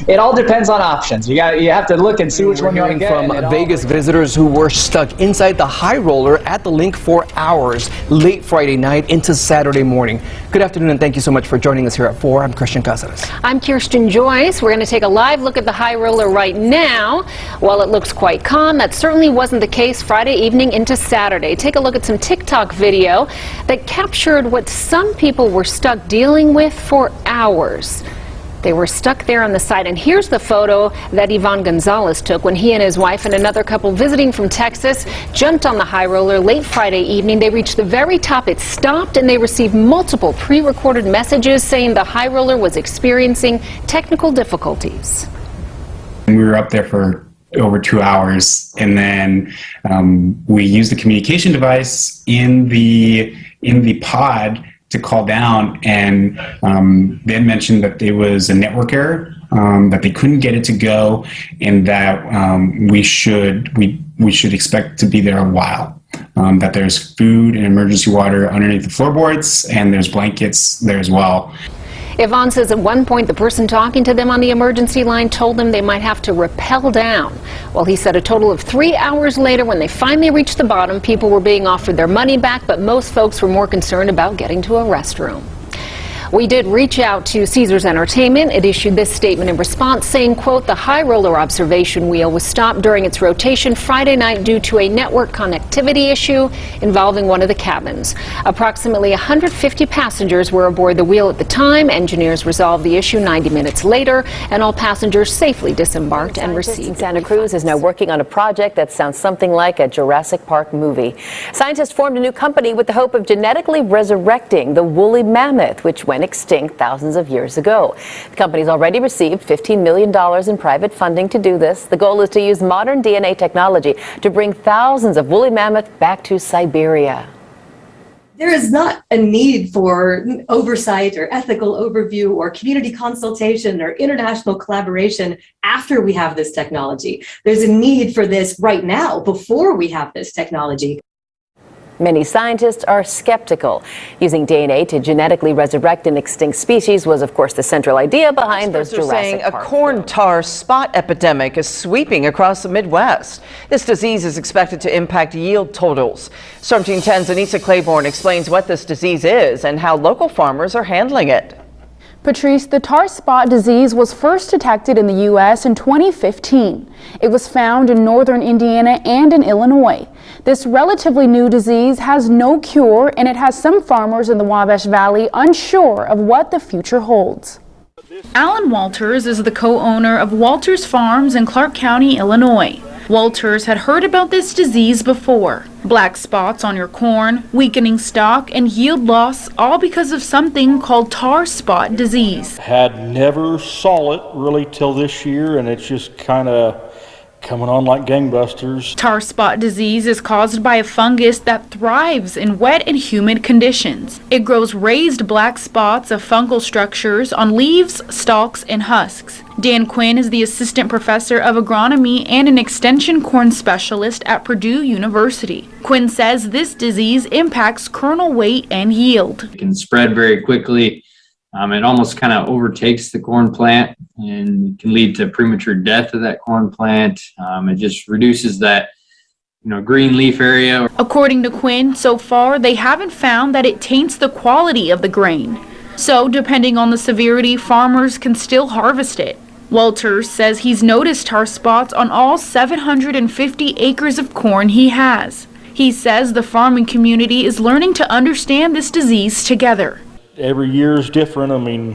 It all depends on options. You have to look and see which one you want to get. From Vegas visitors who were stuck inside the high roller at the link for hours late Friday night into Saturday morning. Good afternoon, and thank you so much for joining us here at 4. I'm Christian Cáceres. I'm Kirsten Joyce. We're going to take a live look at the high roller right now. While it looks quite calm, that certainly wasn't the case Friday evening into Saturday. Take a look at some TikTok video that captured what some people were stuck dealing with for hours. They were stuck there on the side, and here's the photo that Ivan Gonzalez took when he and his wife and another couple visiting from Texas jumped on the high roller late Friday evening. They reached the very top, it stopped, and they received multiple pre-recorded messages saying the high roller was experiencing technical difficulties. We were up there for over 2 hours, and then we used the communication device in the pod to call down, and then mentioned that there was a network error, that they couldn't get it to go, and that we should expect to be there a while. That there's food and emergency water underneath the floorboards, and there's blankets there as well. Yvonne says at one point the person talking to them on the emergency line told them they might have to rappel down. Well, he said a total of 3 hours later, when they finally reached the bottom, people were being offered their money back, but most folks were more concerned about getting to a restroom. We did reach out to Caesars Entertainment. It issued this statement in response saying, quote, the high roller observation wheel was stopped during its rotation Friday night due to a network connectivity issue involving one of the cabins. Approximately 150 passengers were aboard the wheel at the time. Engineers resolved the issue 90 minutes later, and all passengers safely disembarked and received. Santa Cruz is now working on a project that sounds something like a Jurassic Park movie. Scientists formed a new company with the hope of genetically resurrecting the woolly mammoth, which went extinct thousands of years ago. The company's already received $15 million in private funding to do this. The goal is to use modern DNA technology to bring thousands of woolly mammoth back to Siberia. There is not a need for oversight or ethical overview or community consultation or international collaboration after we have this technology. There's a need for this right now, before we have this technology. Many scientists are skeptical. Using DNA to genetically resurrect an extinct species was, of course, the central idea behind those Experts are saying Jurassic a Park corn tar spot epidemic is sweeping across the Midwest. This disease is expected to impact yield totals. Storm Team 10's Anissa Claiborne explains what this disease is and how local farmers are handling it. Patrice, the tar spot disease was first detected in the U.S. in 2015. It was found in northern Indiana and in Illinois. This relatively new disease has no cure, and it has some farmers in the Wabash Valley unsure of what the future holds. Alan Walters is the co-owner of Walters Farms in Clark County, Illinois. Walters had heard about this disease before. Black spots on your corn, weakening stalk, and yield loss, all because of something called tar spot disease. Had never saw it really till this year, and it's just kind of coming on like gangbusters. Tar spot disease is caused by a fungus that thrives in wet and humid conditions. It grows raised black spots of fungal structures on leaves, stalks, and husks. Dan Quinn is the assistant professor of agronomy and an extension corn specialist at Purdue University. Quinn says this disease impacts kernel weight and yield. It can spread very quickly. It almost kind of overtakes the corn plant and can lead to premature death of that corn plant. It just reduces that, green leaf area. According to Quinn, so far they haven't found that it taints the quality of the grain. So, depending on the severity, farmers can still harvest it. Walters says he's noticed tar spots on all 750 acres of corn he has. He says the farming community is learning to understand this disease together. Every year is different. I mean,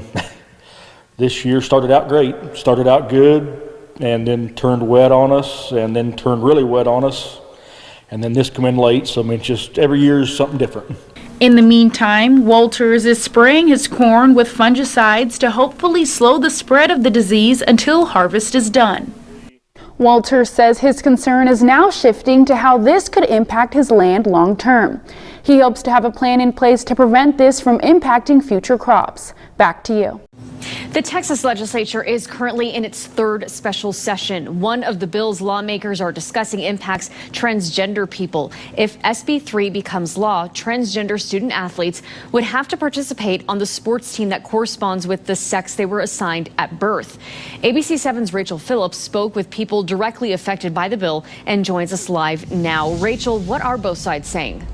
this year started out great, started out good, and then turned wet on us, and then turned really wet on us, and then this come in late. So, I mean, just every year is something different. In the meantime, Walters is spraying his corn with fungicides to hopefully slow the spread of the disease until harvest is done. Walters says his concern is now shifting to how this could impact his land long term. He hopes to have a plan in place to prevent this from impacting future crops. Back to you. The Texas legislature is currently in its third special session. One of the bill's lawmakers are discussing impacts transgender people. If SB 3 becomes law, transgender student athletes would have to participate on the sports team that corresponds with the sex they were assigned at birth. ABC 7's Rachel Phillips spoke with people directly affected by the bill and joins us live now. Rachel, what are both sides saying?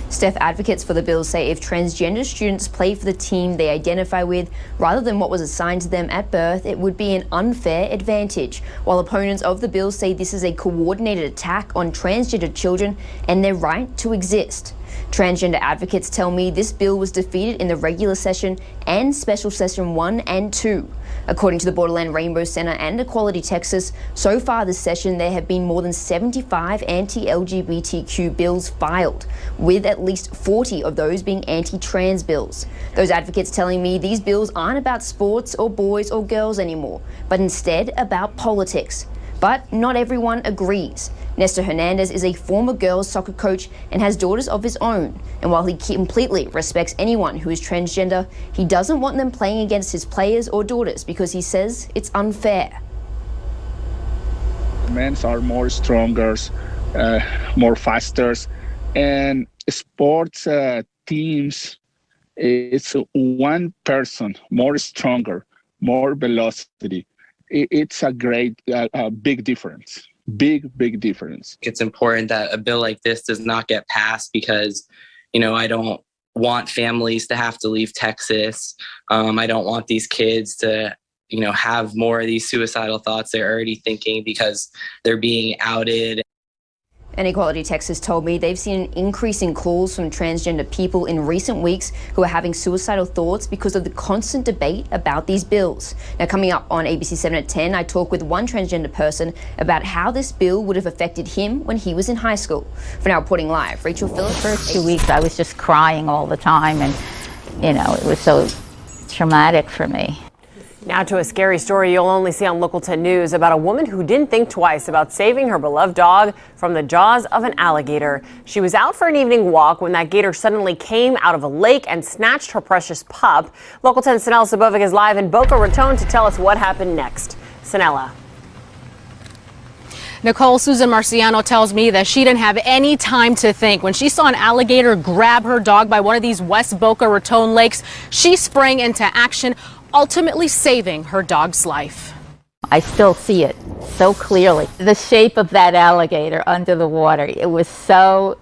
Steph, advocates for the bill say if transgender students play for the team they identify with rather than what was assigned to them at birth, it would be an unfair advantage. While opponents of the bill say this is a coordinated attack on transgender children and their right to exist. Transgender advocates tell me this bill was defeated in the regular session and special session 1 and 2. According to the Borderland Rainbow Center and Equality Texas, so far this session there have been more than 75 anti-LGBTQ bills filed, with at least 40 of those being anti-trans bills. Those advocates telling me these bills aren't about sports or boys or girls anymore, but instead about politics. But not everyone agrees. Nestor Hernandez is a former girls soccer coach and has daughters of his own. And while he completely respects anyone who is transgender, he doesn't want them playing against his players or daughters because he says it's unfair. Men are more stronger, more faster, and sports teams, it's one person more stronger, more velocity. It's a great, big difference. Big difference. It's important that a bill like this does not get passed because, I don't want families to have to leave Texas. I don't want these kids to, have more of these suicidal thoughts they're already thinking because they're being outed. And Equality Texas told me they've seen an increase in calls from transgender people in recent weeks who are having suicidal thoughts because of the constant debate about these bills. Now, coming up on ABC 7 at 10, I talk with one transgender person about how this bill would have affected him when he was in high school. For now, reporting live, Rachel Phillips. The first 2 weeks, I was just crying all the time, and, it was so traumatic for me. Now to a scary story you'll only see on Local 10 News about a woman who didn't think twice about saving her beloved dog from the jaws of an alligator. She was out for an evening walk when that gator suddenly came out of a lake and snatched her precious pup. Local 10's Sanella Sabovic is live in Boca Raton to tell us what happened next. Sanella. Nicole, Susan Marciano tells me that she didn't have any time to think. When she saw an alligator grab her dog by one of these West Boca Raton lakes, she sprang into action, ultimately saving her dog's life. I still see it so clearly. The shape of that alligator under the water, it was so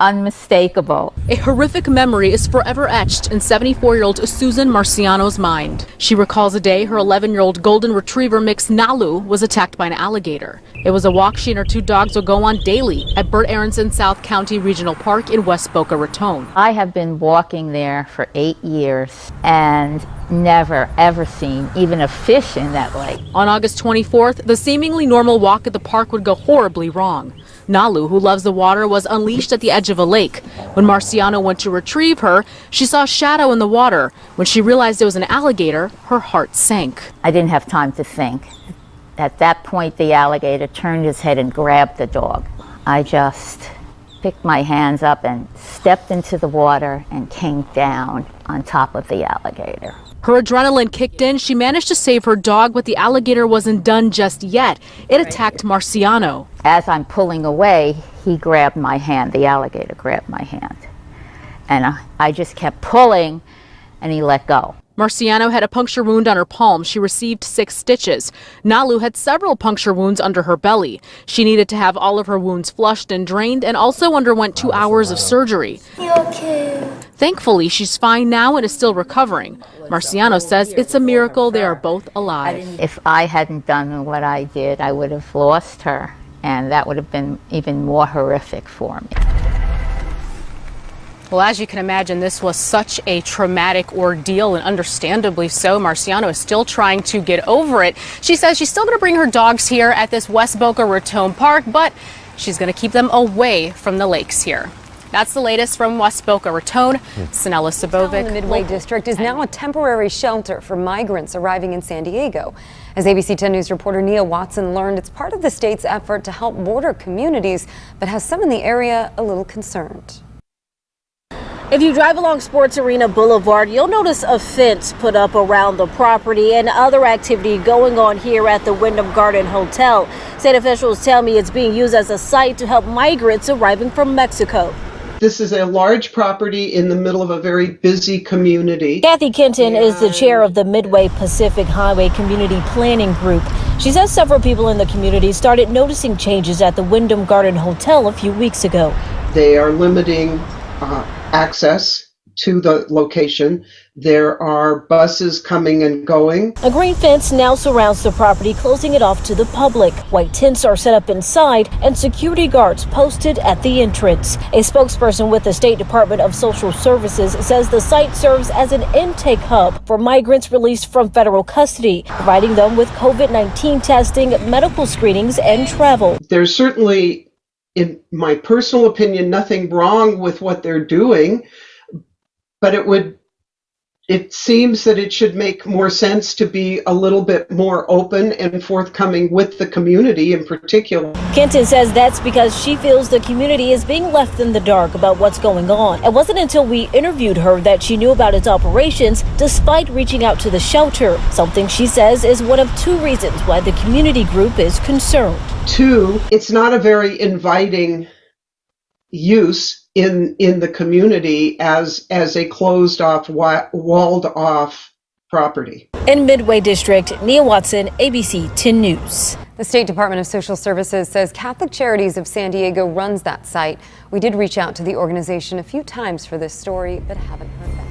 unmistakable. A horrific memory is forever etched in 74-year-old Susan Marciano's mind. She recalls a day her 11-year-old golden retriever mix Nalu was attacked by an alligator. It was a walk she and her 2 dogs would go on daily at Burt Aronson South County Regional Park in West Boca Raton. I have been walking there for 8 years and never ever seen even a fish in that lake. On August 24th, the seemingly normal walk at the park would go horribly wrong. Nalu, who loves the water, was unleashed at the edge of a lake. When Marciano went to retrieve her, she saw a shadow in the water. When she realized it was an alligator, her heart sank. I didn't have time to think. At that point, the alligator turned his head and grabbed the dog. I just picked my hands up and stepped into the water and came down on top of the alligator. Her adrenaline kicked in. She managed to save her dog, but the alligator wasn't done just yet. It attacked Marciano. As I'm pulling away, he grabbed my hand. The alligator grabbed my hand. And I just kept pulling, and he let go. Marciano had a puncture wound on her palm. She received 6 stitches. Nalu had several puncture wounds under her belly. She needed to have all of her wounds flushed and drained and also underwent 2 hours of surgery. Thankfully, she's fine now and is still recovering. Marciano says it's a miracle they are both alive. If I hadn't done what I did, I would have lost her, and that would have been even more horrific for me. Well, as you can imagine, this was such a traumatic ordeal, and understandably so. Marciano is still trying to get over it. She says she's still going to bring her dogs here at this West Boca Raton Park, but she's going to keep them away from the lakes here. That's the latest from West Boca Raton. Sinella Sabovic. The Midway District is now a temporary shelter for migrants arriving in San Diego. As ABC 10 News reporter Nia Watson learned, it's part of the state's effort to help border communities, but has some in the area a little concerned. If you drive along Sports Arena Boulevard, you'll notice a fence put up around the property and other activity going on here at the Wyndham Garden Hotel. State officials tell me it's being used as a site to help migrants arriving from Mexico. This is a large property in the middle of a very busy community. Kathy Kenton is the chair of the Midway Pacific Highway Community Planning Group. She says several people in the community started noticing changes at the Wyndham Garden Hotel a few weeks ago. They are limiting access to the location. There are buses coming and going. A green fence now surrounds the property, closing it off to the public. White tents are set up inside and security guards posted at the entrance. A spokesperson with the State Department of Social Services says the site serves as an intake hub for migrants released from federal custody, providing them with COVID-19 testing, medical screenings, and travel. There's certainly, in my personal opinion, nothing wrong with what they're doing, but it seems that it should make more sense to be a little bit more open and forthcoming with the community in particular. Kenton says that's because she feels the community is being left in the dark about what's going on. It wasn't until we interviewed her that she knew about its operations, despite reaching out to the shelter, something she says is one of 2 reasons why the community group is concerned. 2, it's not a very inviting use in the community as a closed off, walled off property. In Midway District, Nia Watson, ABC 10 News. The State Department of Social Services says Catholic Charities of San Diego runs that site. We did reach out to the organization a few times for this story, but haven't heard back.